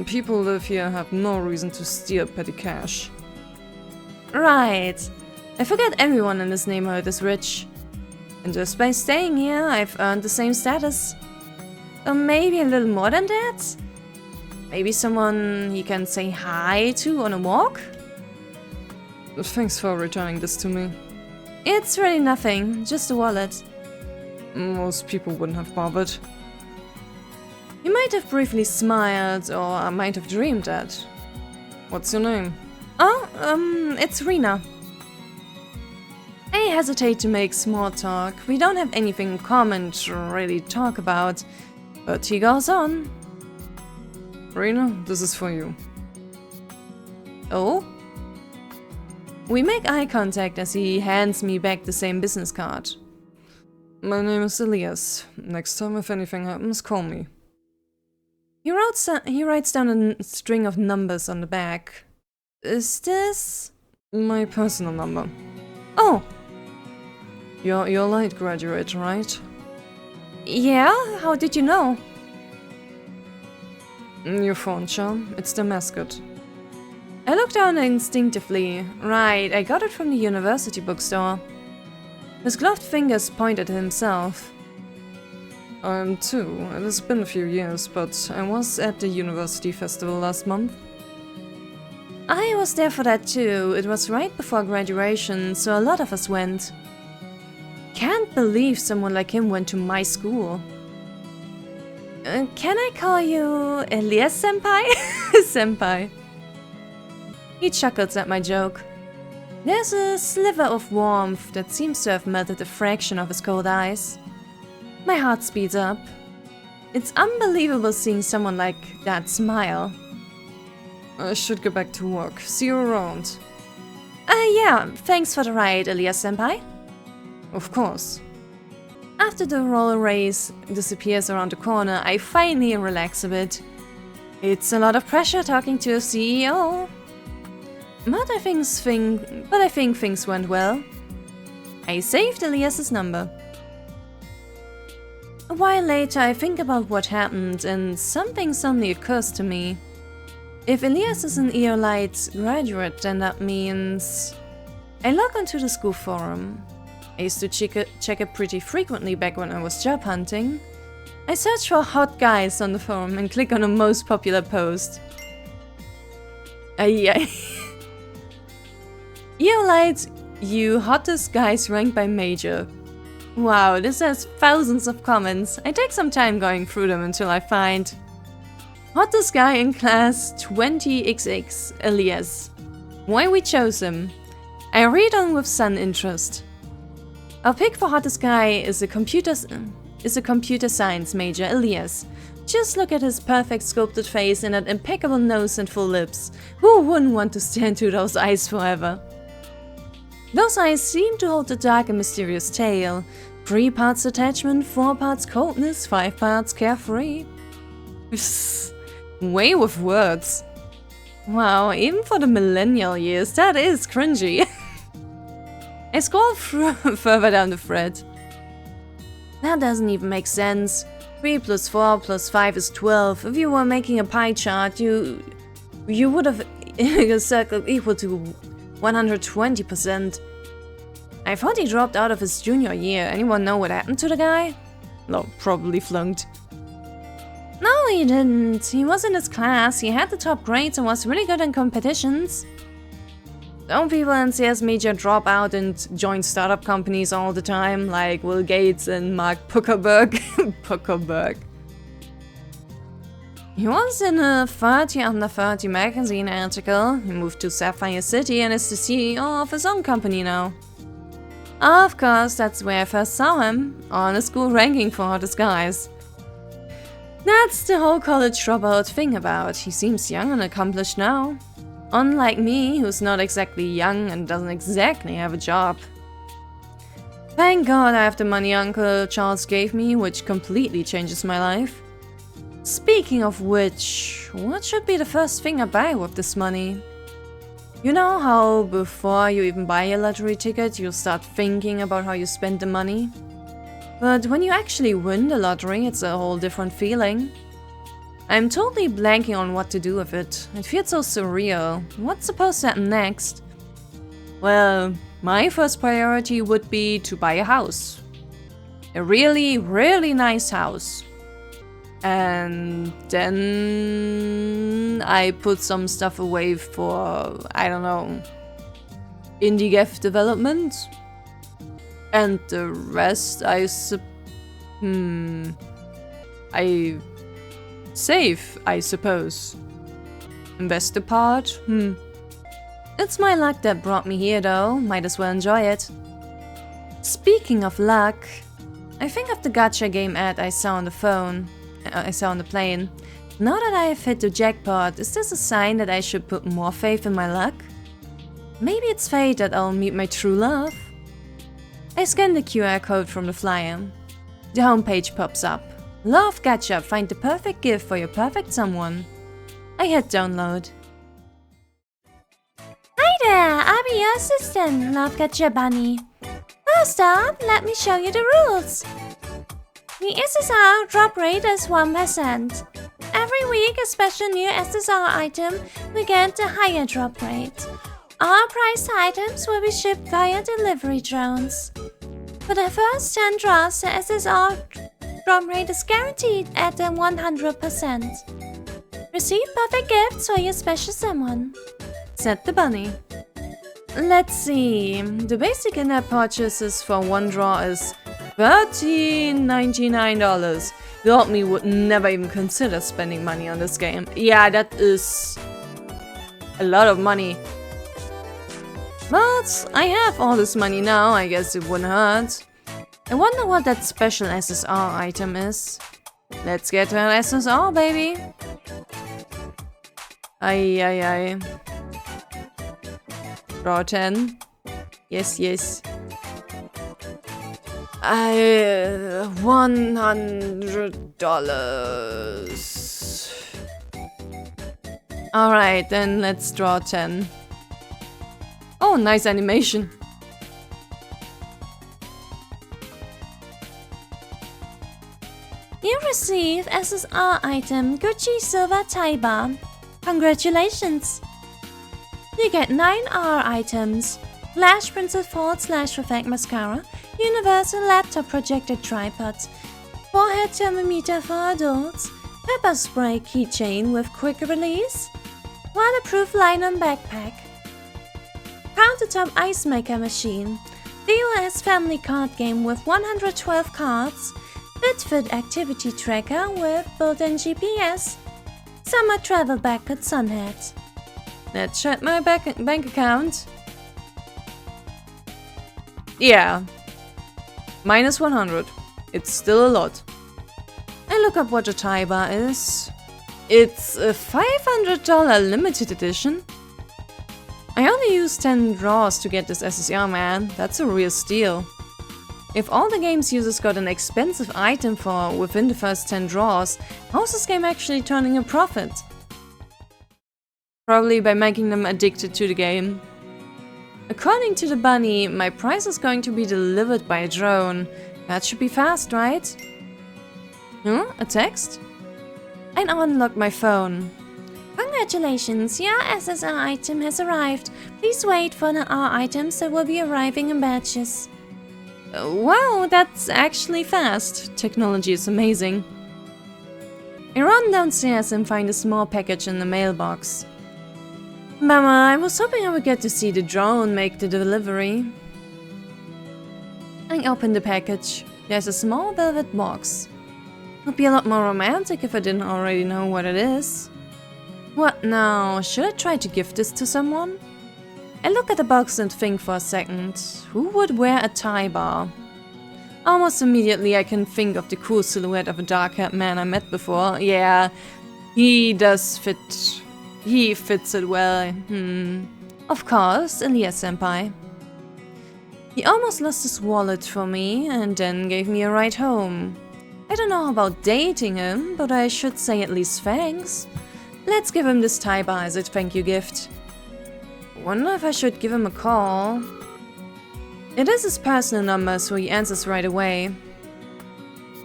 People who live here have no reason to steal petty cash. Right. I forget everyone in this neighborhood is rich. And just by staying here, I've earned the same status. Or maybe a little more than that? Maybe someone he can say hi to on a walk? Thanks for returning this to me. It's really nothing, just a wallet. Most people wouldn't have bothered. You might have briefly smiled, or I might have dreamed that. What's your name? Oh, it's Rina. I hesitate to make small talk. We don't have anything in common to really talk about. But he goes on. Rina, this is for you. Oh? We make eye contact as he hands me back the same business card. My name is Elias. Next time if anything happens, call me. He writes down a string of numbers on the back. Is this? My personal number. Oh! You're a light graduate, right? Yeah? How did you know? Your phone charm, it's the mascot. I look down instinctively. Right, I got it from the university bookstore. His gloved fingers point at himself. I'm too. It has been a few years, but I was at the university festival last month. I was there for that too. It was right before graduation, so a lot of us went. Can't believe someone like him went to my school. Can I call you Elias senpai? Senpai. He chuckles at my joke. There's a sliver of warmth that seems to have melted a fraction of his cold eyes. My heart speeds up. It's unbelievable seeing someone like that smile. I should get back to work. See you around. Yeah, thanks for the ride, Elias senpai. Of course. After the roller race disappears around the corner, I finally relax a bit. It's a lot of pressure talking to a CEO. But I think things went well. I saved Elias's number. A while later, I think about what happened, and something suddenly occurs to me. If Elias is an Eolite graduate, then that means... I log onto the school forum. I used to check it pretty frequently back when I was job hunting. I search for hot guys on the forum and click on the most popular post. Eolite, you hottest guys ranked by major. Wow, this has thousands of comments. I take some time going through them until I find hottest guy in class 20XX, Elias. Why we chose him? I read on with some interest. Our pick for hottest guy is a computer science major, Elias. Just look at his perfect sculpted face and that impeccable nose and full lips. Who wouldn't want to stare into those eyes forever? Those eyes seem to hold a dark and mysterious tale. 3 parts attachment, 4 parts coldness, 5 parts carefree. Way with words. Wow, even for the millennial years, that is cringy. I scroll further down the thread. That doesn't even make sense. 3 plus 4 plus 5 is 12. If you were making a pie chart, you would have a circle equal to 120%. I thought he dropped out of his junior year. Anyone know what happened to the guy? No, probably flunked. No, he didn't. He was in his class, he had the top grades and was really good in competitions. Don't people in CS major drop out and join startup companies all the time, like Will Gates and Mark Zuckerberg? Zuckerberg. He was in a 30 Under 30 magazine article. He moved to Sapphire City and is the CEO of his own company now. Of course, that's where I first saw him, on a school ranking for hottest guys. That's the whole college dropout thing about. He seems young and accomplished now. Unlike me, who's not exactly young and doesn't exactly have a job. Thank God I have the money Uncle Charles gave me, which completely changes my life. Speaking of which, what should be the first thing I buy with this money? You know how before you even buy a lottery ticket, you start thinking about how you spend the money? But when you actually win the lottery, it's a whole different feeling. I'm totally blanking on what to do with it. It feels so surreal. What's supposed to happen next? Well, my first priority would be to buy a house. A really, really nice house. And then I put some stuff away for, I don't know, indie game development. And the rest I save, I suppose. Invest a part? It's my luck that brought me here though, might as well enjoy it. Speaking of luck, I think of the gacha game ad I saw on the plane. Now that I have hit the jackpot, is this a sign that I should put more faith in my luck? Maybe it's fate that I'll meet my true love? I scan the QR code from the flyer. The homepage pops up. Love Gacha, find the perfect gift for your perfect someone. I hit download. Hi there, I'll be your assistant, Love Gacha Bunny. First up, let me show you the rules. The SSR drop rate is 1%. Every week, a special new SSR item will get a higher drop rate. All priced items will be shipped via delivery drones. For the first 10 draws, the SSR drop rate is guaranteed at 100%. Receive perfect gifts for your special someone. Said the bunny. Let's see. The basic in-app purchases for one draw is $13.99. Thought me would never even consider spending money on this game. Yeah, that is a lot of money. But I have all this money now, I guess it wouldn't hurt. I wonder what that special SSR item is. Let's get to an SSR, baby. Aye. Draw 10. Yes. $100. Alright, then let's draw 10. Oh, nice animation. You receive SSR item Gucci Silver Tie Bar. Congratulations! You get 9 R items. Lash Pencil Ford / Perfect Mascara, Universal Laptop Projector Tripod, Forehead Thermometer for Adults, Pepper Spray Keychain with Quick Release, Waterproof Nylon Backpack, Countertop Ice Maker Machine, DOS Family Card Game with 112 cards, FitFit Activity Tracker with built-in GPS, Summer Travel Bag with Sun Hat. Let's check my bank account. Yeah. Minus 100. It's still a lot. I look up what a tie bar is. It's a $500 limited edition. I only used 10 draws to get this SSR, man. That's a real steal. If all the game's users got an expensive item for within the first 10 draws, how's this game actually turning a profit? Probably by making them addicted to the game. According to the bunny, my prize is going to be delivered by a drone. That should be fast, right? Huh? A text? I unlocked my phone. Congratulations, your SSR item has arrived. Please wait for the R items that will be arriving in batches. Wow, that's actually fast. Technology is amazing. I run downstairs and find a small package in the mailbox. Mama, I was hoping I would get to see the drone make the delivery. I open the package. There's a small velvet box. It'd be a lot more romantic if I didn't already know what it is. What now? Should I try to gift this to someone? I look at the box and think for a second. Who would wear a tie bar? Almost immediately I can think of the cool silhouette of a dark-haired man I met before. Yeah, he does fit. He fits it well. Of course, Aleluye-senpai. He almost lost his wallet for me and then gave me a ride home. I don't know about dating him, but I should say at least thanks. Let's give him this tie bar as a thank you gift. Wonder if I should give him a call. It is his personal number, so he answers right away.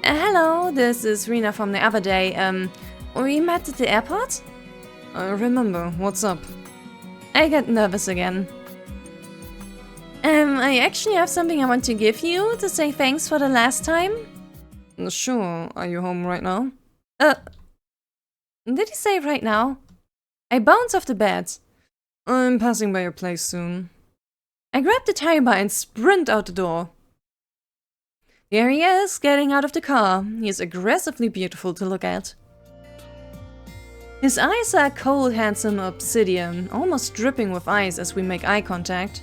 Hello, this is Rina from the other day. We met at the airport? I remember. What's up? I get nervous again. I actually have something I want to give you to say thanks for the last time. Sure. Are you home right now? Did he say right now? I bounce off the bed. I'm passing by your place soon. I grab the tie bar and sprint out the door. There he is, getting out of the car. He is aggressively beautiful to look at. His eyes are cold, handsome obsidian, almost dripping with ice as we make eye contact.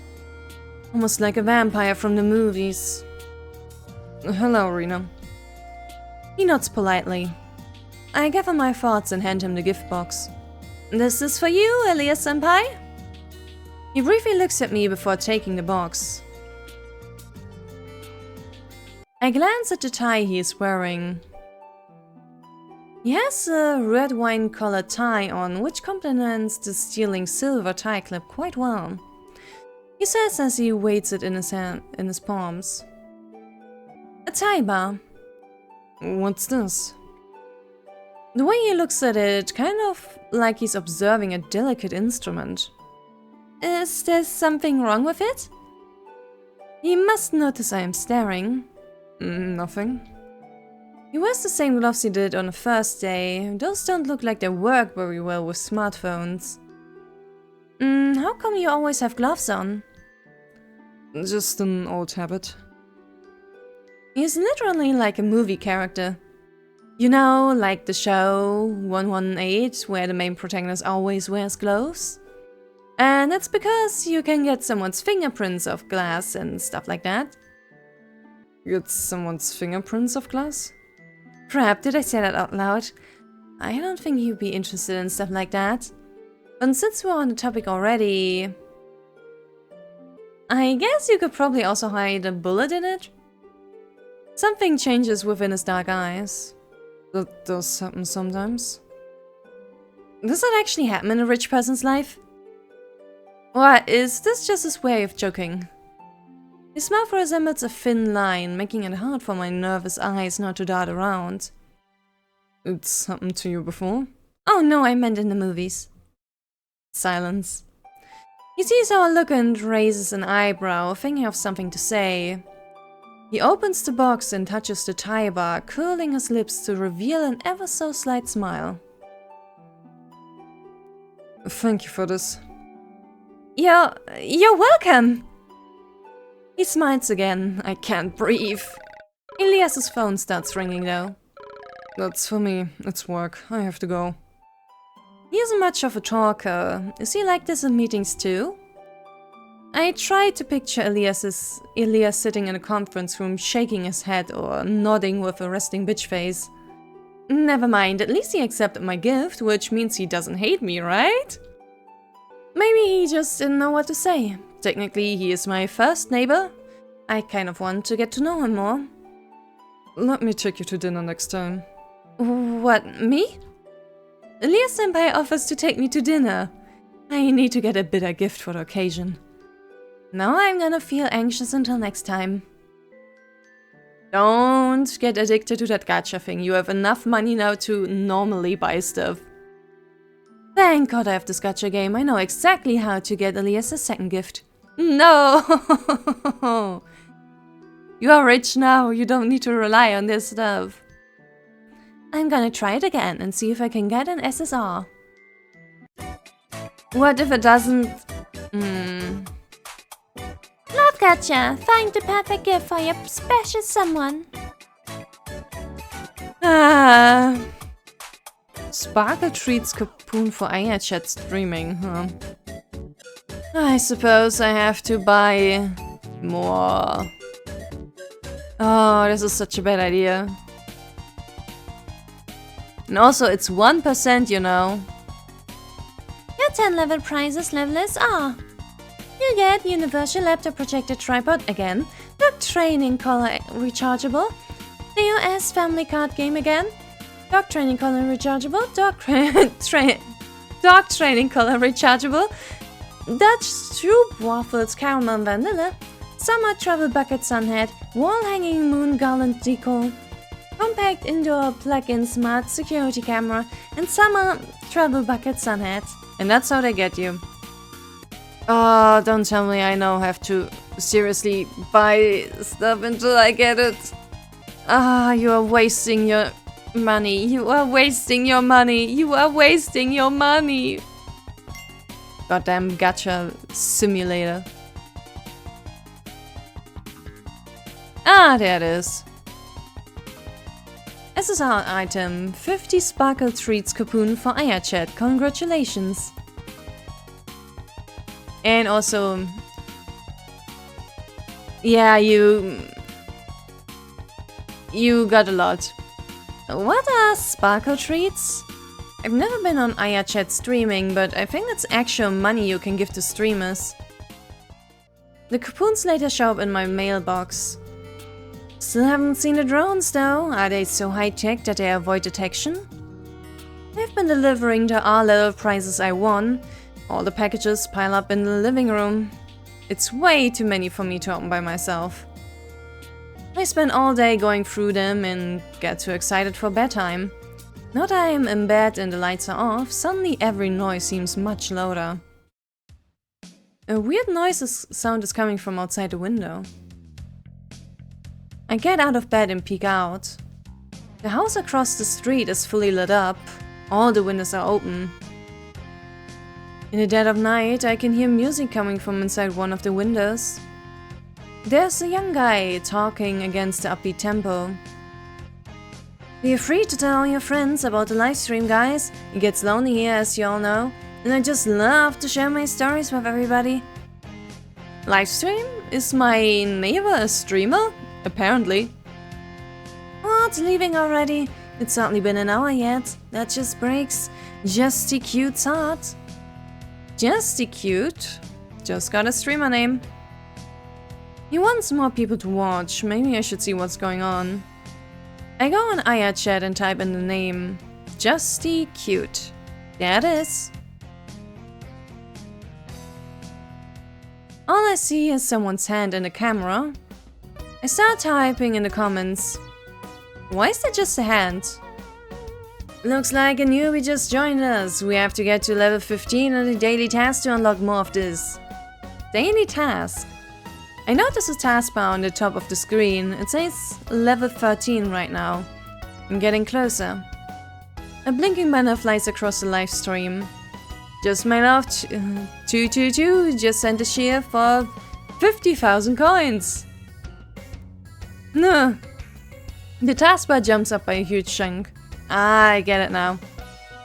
Almost like a vampire from the movies. Hello, Rina. He nods politely. I gather my thoughts and hand him the gift box. This is for you, Aleluye-senpai. He briefly looks at me before taking the box. I glance at the tie he is wearing. He has a red wine-colored tie on, which complements the sterling silver tie clip quite well. He says as he weights it in his palms. A tie bar. What's this? The way he looks at it, kind of like he's observing a delicate instrument. Is there something wrong with it? He must notice I am staring. Nothing. He wears the same gloves he did on the first day. Those don't look like they work very well with smartphones. How come you always have gloves on? Just an old habit. He's literally like a movie character. You know, like the show 118, where the main protagonist always wears gloves. And that's because you can get someone's fingerprints of glass and stuff like that. Get someone's fingerprints of glass? Crap, did I say that out loud? I don't think he'd be interested in stuff like that. But since we're on the topic already... I guess you could probably also hide a bullet in it? Something changes within his dark eyes. That does happen sometimes. Does that actually happen in a rich person's life? Or is this just his way of joking? His mouth resembles a thin line, making it hard for my nervous eyes not to dart around. It's happened to you before? Oh no, I meant in the movies. Silence. He sees how I look and raises an eyebrow, thinking of something to say. He opens the box and touches the tie bar, curling his lips to reveal an ever so slight smile. Thank you for this. You're welcome! He smiles again. I can't breathe. Elias's phone starts ringing though. That's for me. It's work. I have to go. He isn't much of a talker. Is he like this in meetings too? I try to picture Elias sitting in a conference room shaking his head or nodding with a resting bitch face. Never mind, at least he accepted my gift, which means he doesn't hate me, right? Maybe he just didn't know what to say. Technically, he is my first neighbor. I kind of want to get to know him more. Let me take you to dinner next time. What, me? Elias-senpai offers to take me to dinner. I need to get a bitter gift for the occasion. Now I'm gonna feel anxious until next time. Don't get addicted to that gacha thing. You have enough money now to normally buy stuff. Thank God I have this gacha game. I know exactly how to get Elias a second gift. No! You are rich now. You don't need to rely on this stuff. I'm gonna try it again and see if I can get an SSR. What if it doesn't... Love gacha! Find the perfect gift for your special someone. Sparkle treats Cocoon for chat streaming, huh? I suppose I have to buy more. Oh, this is such a bad idea. And also, it's 1%, you know. Your 10 level prizes level is R. You get Universal Laptop Projector Tripod again, Dog Training Collar Rechargeable, the US Family Card Game again, Dog Training Collar Rechargeable, Dog Training Collar Rechargeable, Dutch Stroop Waffles Caramel Vanilla, Summer Travel Bucket Sunhead, Wall Hanging Moon Garland Decal, Compact Indoor Plug-in Smart Security Camera, and Summer Travel Bucket Sunhead. And that's how they get you. Oh, don't tell me I now have to seriously buy stuff until I get it. You are wasting your money. You are wasting your money. You are wasting your money. Goddamn gacha simulator. There it is. SSR item, 50 Sparkle Treats Cocoon for chat. Congratulations. And also... yeah, you got a lot. What are Sparkle Treats? I've never been on chat streaming, but I think that's actual money you can give to streamers. The coupons later show up in my mailbox. Still haven't seen the drones though. Are they so high-tech that they avoid detection? I've been delivering the R-level prizes I won. All the packages pile up in the living room. It's way too many for me to open by myself. I spend all day going through them and get too excited for bedtime. Now that I'm in bed and the lights are off, suddenly every noise seems much louder. A weird sound is coming from outside the window. I get out of bed and peek out. The house across the street is fully lit up. All the windows are open. In the dead of night, I can hear music coming from inside one of the windows. There's a young guy talking against the upbeat tempo. Feel free to tell all your friends about the livestream, guys. It gets lonely here, as you all know, and I just love to share my stories with everybody. Livestream? Is my neighbor a streamer? Apparently. What? Leaving already? It's hardly been an hour yet. That just breaks Justy Cute's heart. Justy Cute? Just got a streamer name. He wants more people to watch. Maybe I should see what's going on. I go on chat and type in the name Justy Cute. There it is. All I see is someone's hand in the camera. I start typing in the comments. Why is that just a hand? Looks like a newbie just joined us. We have to get to level 15 on the daily task to unlock more of this. Daily task? I noticed a taskbar on the top of the screen. It says level 13 right now. I'm getting closer. A blinking banner flies across the live stream. Just my love, 222 just sent a share for 50,000 coins. No. The taskbar jumps up by a huge chunk. Ah, I get it now.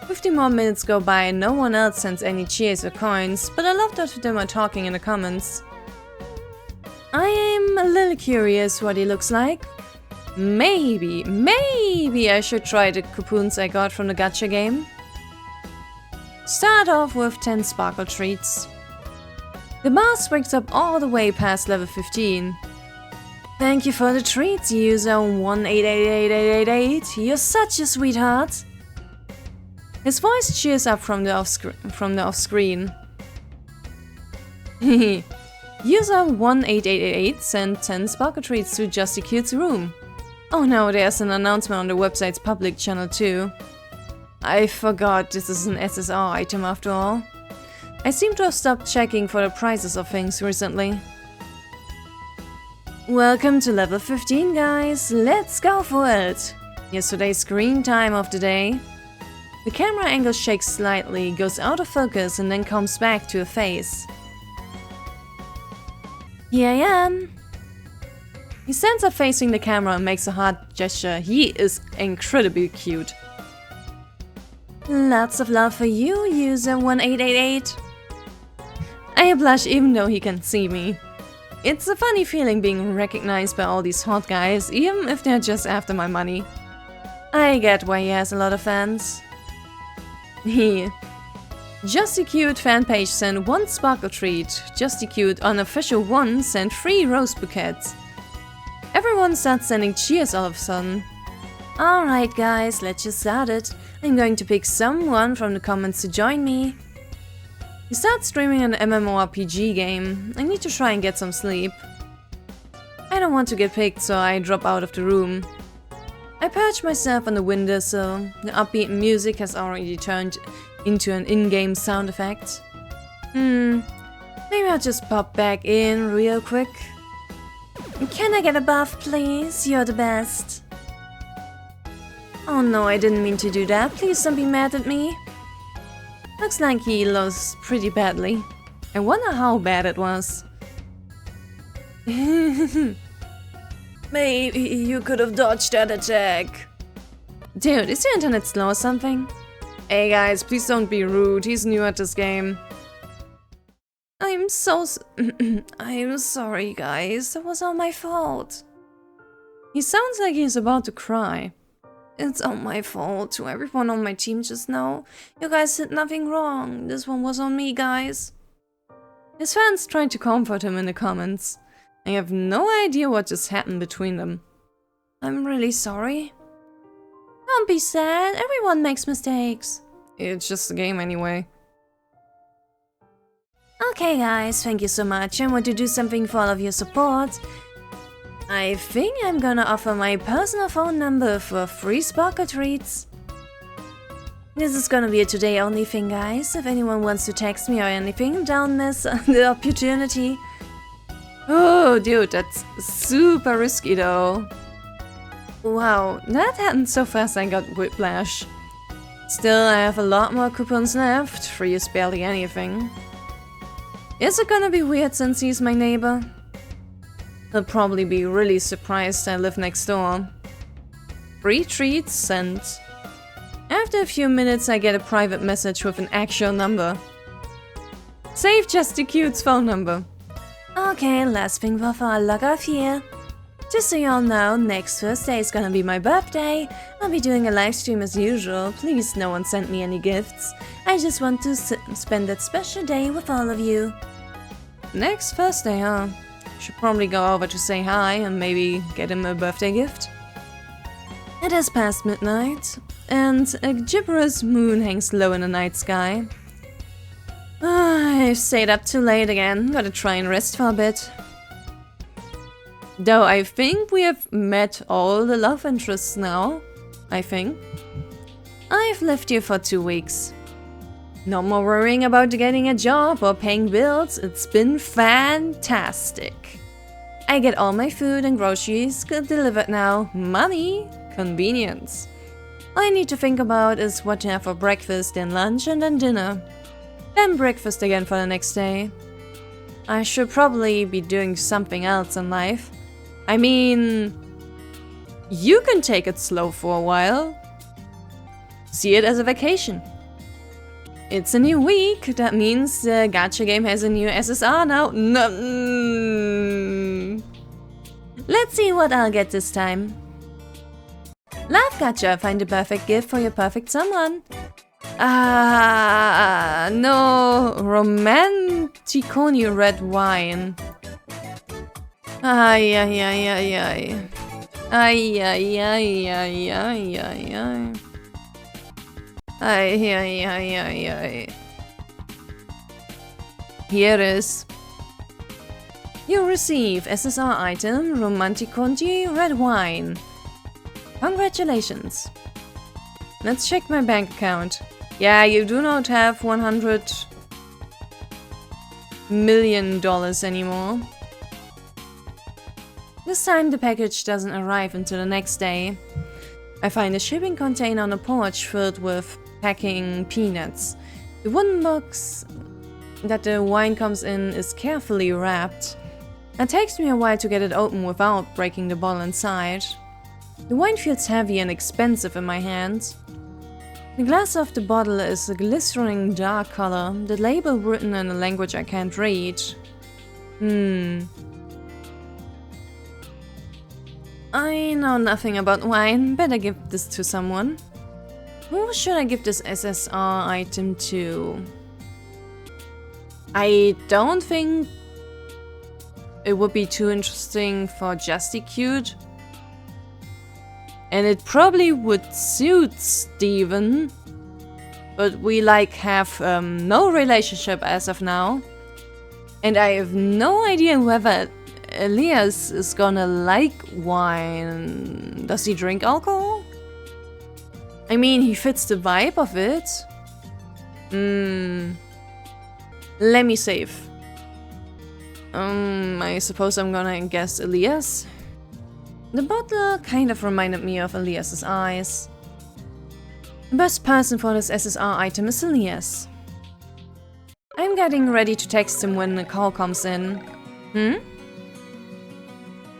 50 more minutes go by and no one else sends any cheers or coins, but I love that them are talking in the comments. I am a little curious what he looks like. Maybe I should try the coupons I got from the gacha game. Start off with 10 sparkle treats. The bar sprigs up all the way past level 15. Thank you for the treats, user 1888888. You're such a sweetheart. His voice cheers up from the off-screen. User 18888 sent 10 sparkle treats to Justy Cute's room. Oh no, there's an announcement on the website's public channel too. I forgot this is an SSR item after all. I seem to have stopped checking for the prices of things recently. Welcome to level 15, guys. Let's go for it. Here's today's screen time of the day. The camera angle shakes slightly, goes out of focus and then comes back to a face. Here I am. He stands up facing the camera and makes a heart gesture. He is incredibly cute. Lots of love for you, user 1888. I blush even though he can see me. It's a funny feeling being recognized by all these hot guys, even if they're just after my money. I get why he has a lot of fans. Justy Cute fan page sent 1 sparkle treat. Justy Cute unofficial 1 sent 3 rose bouquets. Everyone starts sending cheers all of a sudden. Alright guys, let's just start it. I'm going to pick someone from the comments to join me. He starts streaming an MMORPG game. I need to try and get some sleep. I don't want to get picked, so I drop out of the room. I perch myself on the windowsill. The upbeat music has already turned into an in-game sound effect. Maybe I'll just pop back in real quick. Can I get a buff, please? You're the best. Oh no, I didn't mean to do that. Please don't be mad at me. Looks like he lost pretty badly. I wonder how bad it was. Maybe you could have dodged that attack. Dude, is your internet slow or something? Hey guys, please don't be rude. He's new at this game. I'm sorry, guys. That was all my fault. He sounds like he's about to cry. It's all my fault. To everyone on my team just now. You guys did nothing wrong. This one was on me, guys. His fans tried to comfort him in the comments. I have no idea what just happened between them. I'm really sorry. Don't be sad. Everyone makes mistakes. It's just a game anyway. Okay guys, thank you so much. I want to do something for all of your support. I think I'm gonna offer my personal phone number for free sparkle treats. This is gonna be a today only thing, guys. If anyone wants to text me or anything, don't miss the opportunity. Oh, dude, that's super risky though. Wow, that happened so fast I got whiplash. Still, I have a lot more coupons left. Free is barely anything. Is it gonna be weird since he's my neighbor? He'll probably be really surprised I live next door. Free treats sent. After a few minutes I get a private message with an actual number. Save Justy Cute's phone number. Okay, last thing before I log off here. Just so you all know, next Thursday is gonna be my birthday. I'll be doing a live stream as usual. Please, no one sent me any gifts. I just want to spend that special day with all of you. Next Thursday, huh? Should probably go over to say hi and maybe get him a birthday gift. It is past midnight, and a gibberish moon hangs low in the night sky. I've stayed up too late again. Gotta try and rest for a bit. Though I think we have met all the love interests now. I think. I've lived here for 2 weeks. No more worrying about getting a job or paying bills. It's been fantastic. I get all my food and groceries delivered now. Money, convenience. All I need to think about is what to have for breakfast, then lunch, and then dinner. Then breakfast again for the next day. I should probably be doing something else in life. I mean, you can take it slow for a while. See it as a vacation. It's a new week. That means the gacha game has a new SSR now. No. Let's see what I'll get this time. Love gacha. Find the perfect gift for your perfect someone. No. Romanticoni red wine. Ay. Here it is. You receive SSR item Romanticonti red wine. Congratulations. Let's check my bank account. Yeah, you do not have $100 million anymore. This time the package doesn't arrive until the next day. I find a shipping container on a porch filled with packing peanuts. The wooden box that the wine comes in is carefully wrapped. It takes me a while to get it open without breaking the bottle inside. The wine feels heavy and expensive in my hand. The glass of the bottle is a glistening dark color, the label written in a language I can't read. I know nothing about wine, better give this to someone. Who should I give this SSR item to? I don't think it would be too interesting for Justy Cute. And it probably would suit Steven. But we have no relationship as of now. And I have no idea whether Elias is gonna like wine. Does he drink alcohol? I mean, he fits the vibe of it. Let me save. I suppose I'm gonna guess Elias. The bottle kind of reminded me of Elias's eyes. The best person for this SSR item is Elias. I'm getting ready to text him when the call comes in.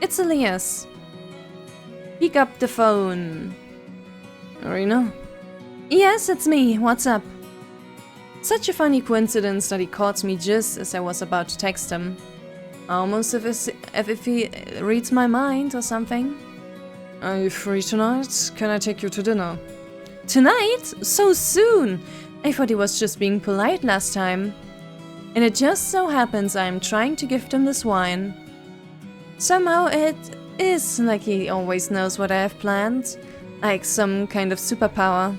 It's Elias. Pick up the phone. Rina? Yes, it's me. What's up? Such a funny coincidence that he calls me just as I was about to text him. Almost as if he reads my mind or something. Are you free tonight? Can I take you to dinner? Tonight? So soon! I thought he was just being polite last time. And it just so happens I'm trying to gift him this wine. Somehow it is like he always knows what I have planned. Like some kind of superpower.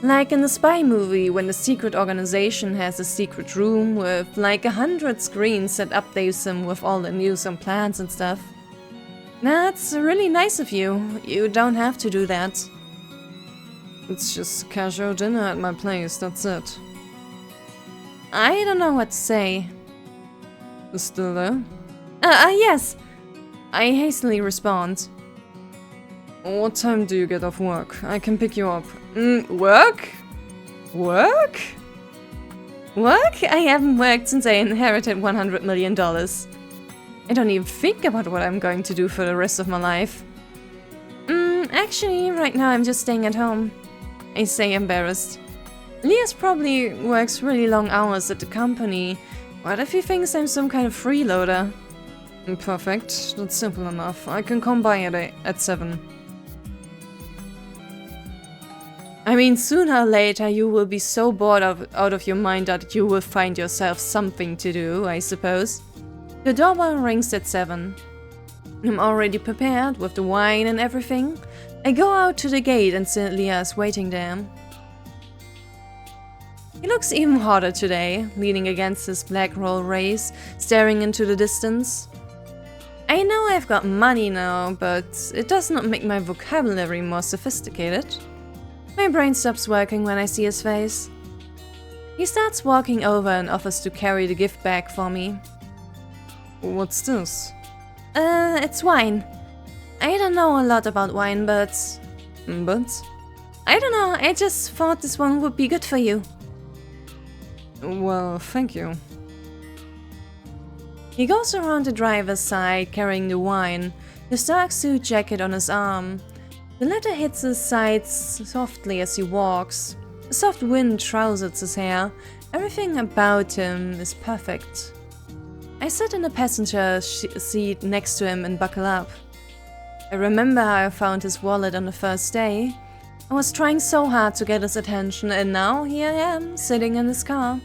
Like in the spy movie, when the secret organization has a secret room with like 100 screens that updates them with all the news and plans and stuff. That's really nice of you. You don't have to do that. It's just casual dinner at my place, that's it. I don't know what to say. Still there? Yes. I hastily respond. What time do you get off work? I can pick you up. Work? Work? Work? I haven't worked since I inherited $100 million. I don't even think about what I'm going to do for the rest of my life. Actually, right now I'm just staying at home. I say embarrassed. Elias probably works really long hours at the company. What if he thinks I'm some kind of freeloader? Perfect. That's simple enough. I can come by at 7. I mean, sooner or later you will be so bored out of your mind that you will find yourself something to do, I suppose. The doorbell rings at 7. I'm already prepared with the wine and everything. I go out to the gate and see Elias waiting there. He looks even hotter today, leaning against his black roll race, staring into the distance. I know I've got money now, but it does not make my vocabulary more sophisticated. My brain stops working when I see his face. He starts walking over and offers to carry the gift bag for me. What's this? It's wine. I don't know a lot about wine, but... But? I don't know, I just thought this one would be good for you. Well, thank you. He goes around the driver's side carrying the wine, his dark suit jacket on his arm. The leather hits his sides softly as he walks. A soft wind trousers his hair. Everything about him is perfect. I sit in the passenger seat next to him and buckle up. I remember how I found his wallet on the first day. I was trying so hard to get his attention, and now here I am, sitting in his car.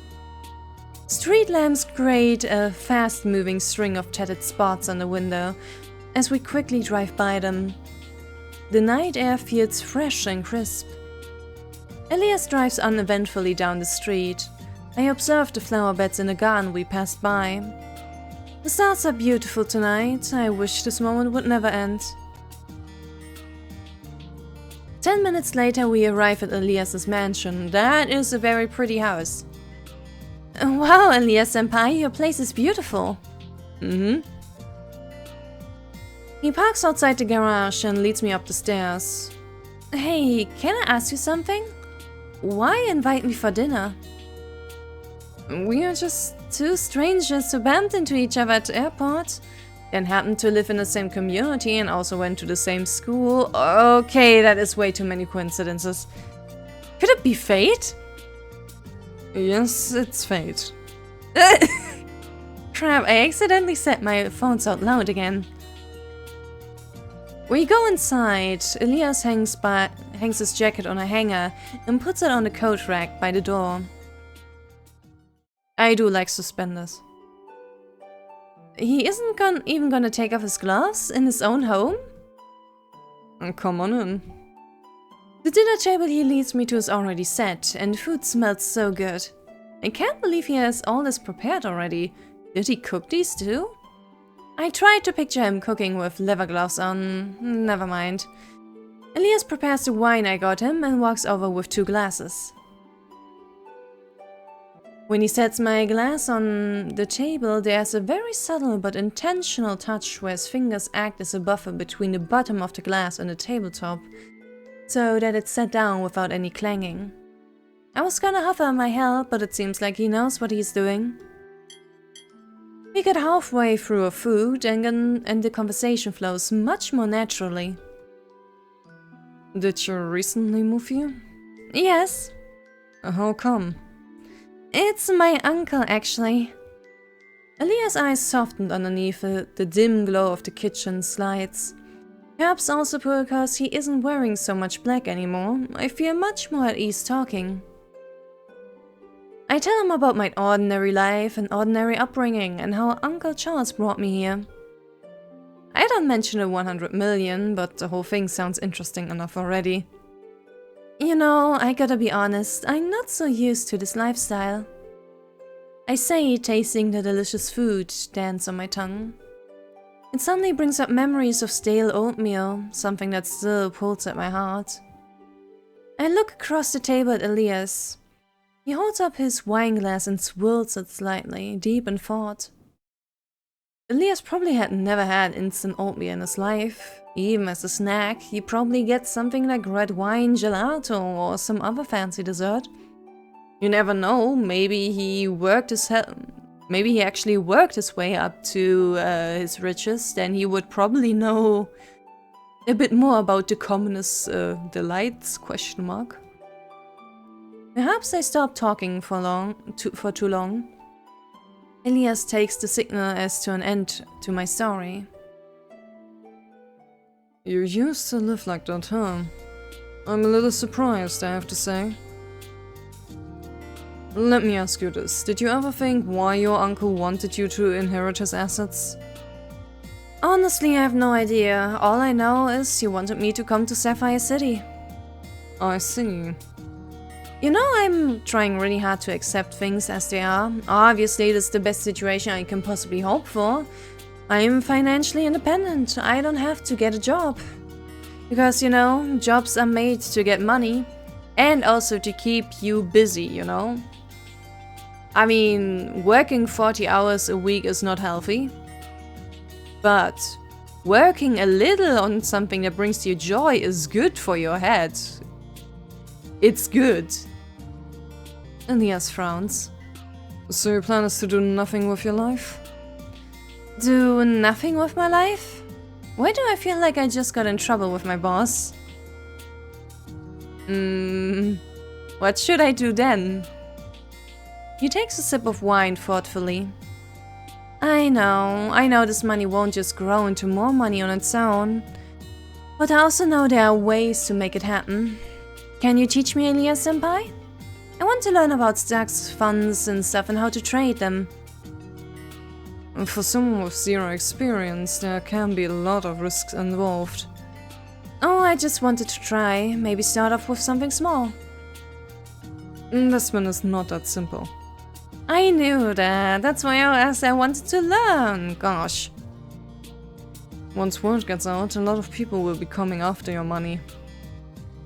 Street lamps create a fast-moving string of tattered spots on the window as we quickly drive by them. The night air feels fresh and crisp. Elias drives uneventfully down the street. I observe the flower beds in the garden we passed by. The stars are beautiful tonight. I wish this moment would never end. 10 minutes later we arrive at Elias's mansion. That is a very pretty house. Wow, Elias-senpai, your place is beautiful. He parks outside the garage and leads me up the stairs. Hey, can I ask you something? Why invite me for dinner? We are just two strangers who bumped into each other at the airport, then happened to live in the same community and also went to the same school. Okay, that is way too many coincidences. Could it be fate? Yes, it's fate. Crap, I accidentally set my phones out loud again. We go inside. Elias hangs his jacket on a hanger and puts it on the coat rack by the door. I do like suspenders. He isn't even gonna take off his gloves in his own home? Come on in. The dinner table he leads me to is already set, and the food smells so good. I can't believe he has all this prepared already. Did he cook these too? I tried to picture him cooking with leather gloves on. Never mind. Elias prepares the wine I got him and walks over with 2 glasses. When he sets my glass on the table, there's a very subtle but intentional touch where his fingers act as a buffer between the bottom of the glass and the tabletop, so that it's set down without any clanging. I was gonna offer my help, but it seems like he knows what he's doing. We get halfway through our food and the conversation flows much more naturally. Did you recently move here? Yes. How come? It's my uncle, actually. Elias' eyes softened underneath the dim glow of the kitchen's lights. Perhaps also because he isn't wearing so much black anymore, I feel much more at ease talking. I tell him about my ordinary life and ordinary upbringing and how Uncle Charles brought me here. I don't mention the 100 million, but the whole thing sounds interesting enough already. You know, I gotta be honest, I'm not so used to this lifestyle. I say, tasting the delicious food dance on my tongue. It suddenly brings up memories of stale oatmeal, something that still pulls at my heart. I look across the table at Elias. He holds up his wine glass and swirls it slightly, deep in thought. Elias probably had never had instant oatmeal in his life. Even as a snack, he probably gets something like red wine gelato or some other fancy dessert. You never know, maybe he actually worked his way up to his riches, then he would probably know a bit more about the commonest delights, ? Perhaps I stopped talking for too long. Elias takes the signal as to an end to my story. You used to live like that, huh? I'm a little surprised, I have to say. Let me ask you this. Did you ever think why your uncle wanted you to inherit his assets? Honestly, I have no idea. All I know is he wanted me to come to Sapphire City. I see. You know, I'm trying really hard to accept things as they are. Obviously, this is the best situation I can possibly hope for. I'm financially independent. I don't have to get a job. Because, you know, jobs are made to get money. And also to keep you busy, you know? I mean, working 40 hours a week is not healthy. But working a little on something that brings you joy is good for your head. It's good. Elias frowns. So your plan is to do nothing with your life? Do nothing with my life? Why do I feel like I just got in trouble with my boss? What should I do then? He takes a sip of wine thoughtfully. I know this money won't just grow into more money on its own. But I also know there are ways to make it happen. Can you teach me, Elias-senpai? I want to learn about stocks, funds and stuff and how to trade them. For someone with zero experience, there can be a lot of risks involved. Oh, I just wanted to try. Maybe start off with something small. Investment is not that simple. I knew that. That's why I wanted to learn. Gosh. Once word gets out, a lot of people will be coming after your money.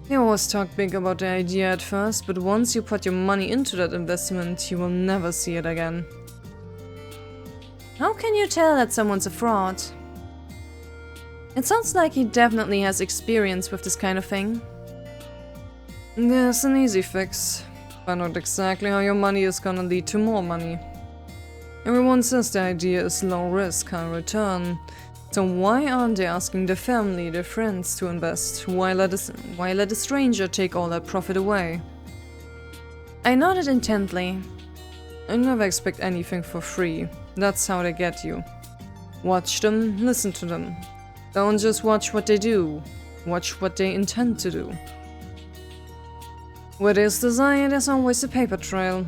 They always talk big about the idea at first, but once you put your money into that investment, you will never see it again. How can you tell that someone's a fraud? It sounds like he definitely has experience with this kind of thing. There's an easy fix. Find out exactly how your money is gonna lead to more money. Everyone says the idea is low risk, high return. So why aren't they asking their family, their friends to invest? Why let a stranger take all that profit away? I nodded intently. I never expect anything for free. That's how they get you. Watch them, listen to them. Don't just watch what they do. Watch what they intend to do. Where there's desire, there's always a paper trail.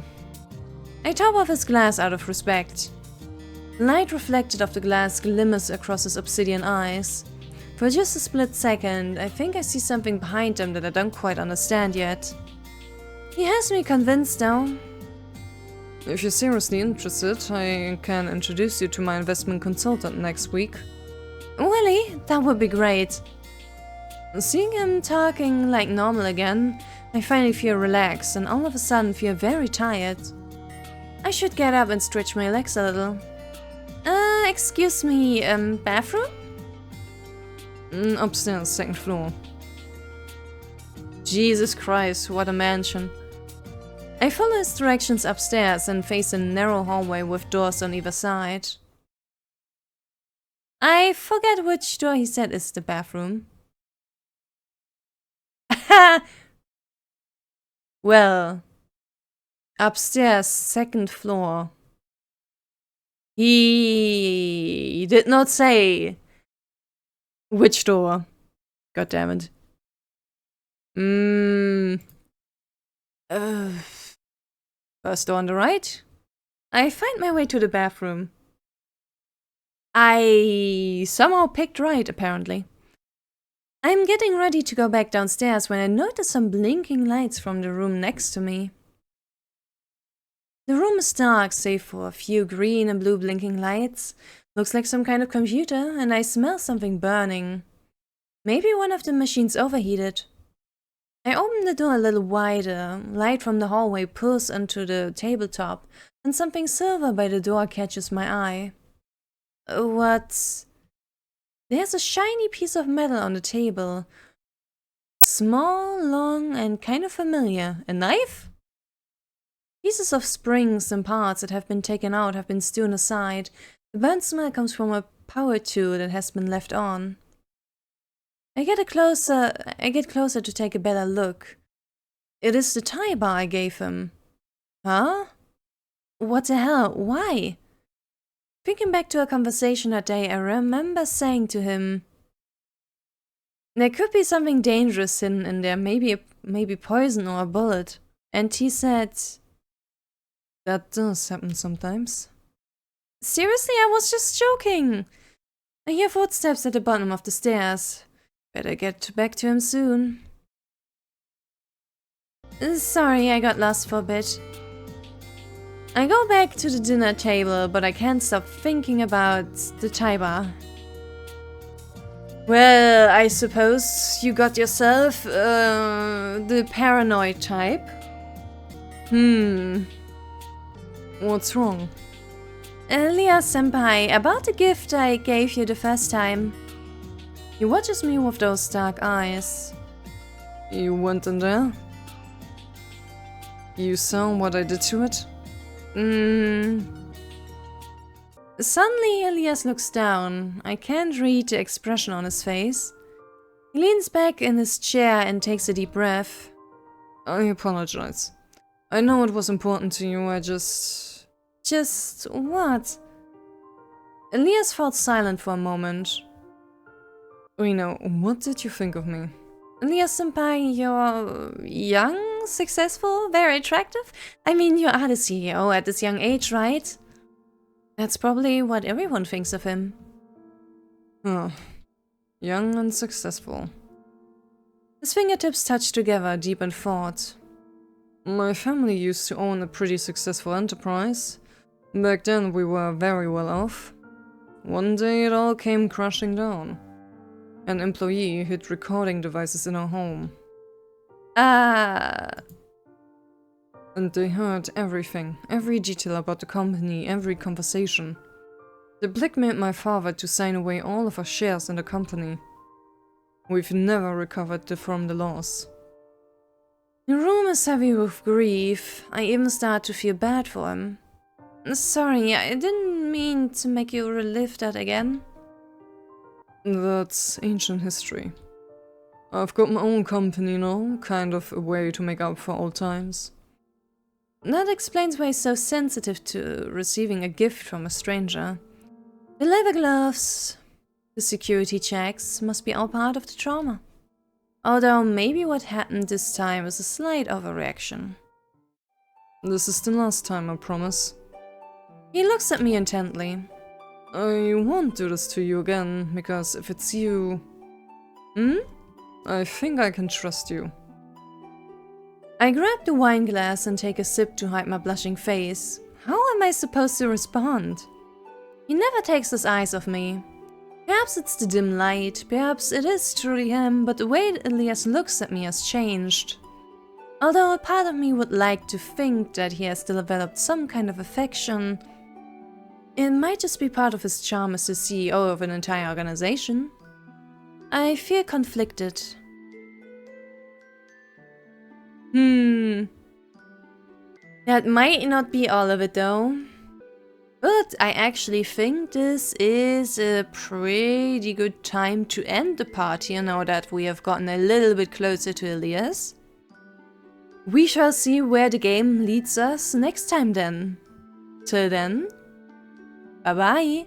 I top off his glass out of respect. Light reflected off the glass glimmers across his obsidian eyes. For just a split second, I think I see something behind him that I don't quite understand yet. He has me convinced though. If you're seriously interested, I can introduce you to my investment consultant next week. Really? That would be great. Seeing him talking like normal again, I finally feel relaxed and all of a sudden feel very tired. I should get up and stretch my legs a little. Excuse me, bathroom? Upstairs, second floor. Jesus Christ, what a mansion. I follow his directions upstairs and face a narrow hallway with doors on either side. I forget which door he said is the bathroom. Well, upstairs, second floor. He did not say which door. God damn it. First door on the right. I find my way to the bathroom. I somehow picked right, apparently. I'm getting ready to go back downstairs when I notice some blinking lights from the room next to me. The room is dark, save for a few green and blue blinking lights. Looks like some kind of computer, and I smell something burning. Maybe one of the machines overheated. I open the door a little wider. Light from the hallway pulls onto the tabletop, and something silver by the door catches my eye. What? There's a shiny piece of metal on the table. Small, long, and kind of familiar. A knife? Pieces of springs and parts that have been taken out have been strewn aside. The burnt smell comes from a power tool that has been left on. I get closer to take a better look. It is the tie bar I gave him. Huh? What the hell? Why? Thinking back to our conversation that day, I remember saying to him, there could be something dangerous hidden in there, maybe poison or a bullet. And he said, that does happen sometimes. Seriously, I was just joking. I hear footsteps at the bottom of the stairs. Better get back to him soon. Sorry, I got lost for a bit. I go back to the dinner table, but I can't stop thinking about the tie bar. Well, I suppose you got yourself the paranoid type. What's wrong? Elias-senpai, about the gift I gave you the first time. He watches me with those dark eyes. You went in there? You saw what I did to it? Suddenly, Elias looks down. I can't read the expression on his face. He leans back in his chair and takes a deep breath. I apologize. I know it was important to you, I just... Just what? Elias felt silent for a moment. Rina, what did you think of me? Elias-senpai, you're young, successful, very attractive? I mean, you are the CEO at this young age, right? That's probably what everyone thinks of him. Oh, young and successful. His fingertips touch together, deep in thought. My family used to own a pretty successful enterprise. Back then we were very well off. One day it all came crashing down. An employee hid recording devices in our home. And they heard everything, every detail about the company, every conversation. They blackmailed my father to sign away all of our shares in the company. We've never recovered from the loss. The room is heavy with grief. I even start to feel bad for him. Sorry, I didn't mean to make you relive that again. That's ancient history. I've got my own company now, kind of a way to make up for old times. That explains why he's so sensitive to receiving a gift from a stranger. The leather gloves, the security checks must be all part of the trauma. Although maybe what happened this time is a slight overreaction. This is the last time, I promise. He looks at me intently. I won't do this to you again, because if it's you... I think I can trust you. I grab the wine glass and take a sip to hide my blushing face. How am I supposed to respond? He never takes his eyes off me. Perhaps it's the dim light, perhaps it is truly him, but the way Elias looks at me has changed. Although a part of me would like to think that he has developed some kind of affection, it might just be part of his charm as the CEO of an entire organization. I feel conflicted. That might not be all of it though. But I actually think this is a pretty good time to end the part here now that we have gotten a little bit closer to Elias. We shall see where the game leads us next time then. Till then, bye bye!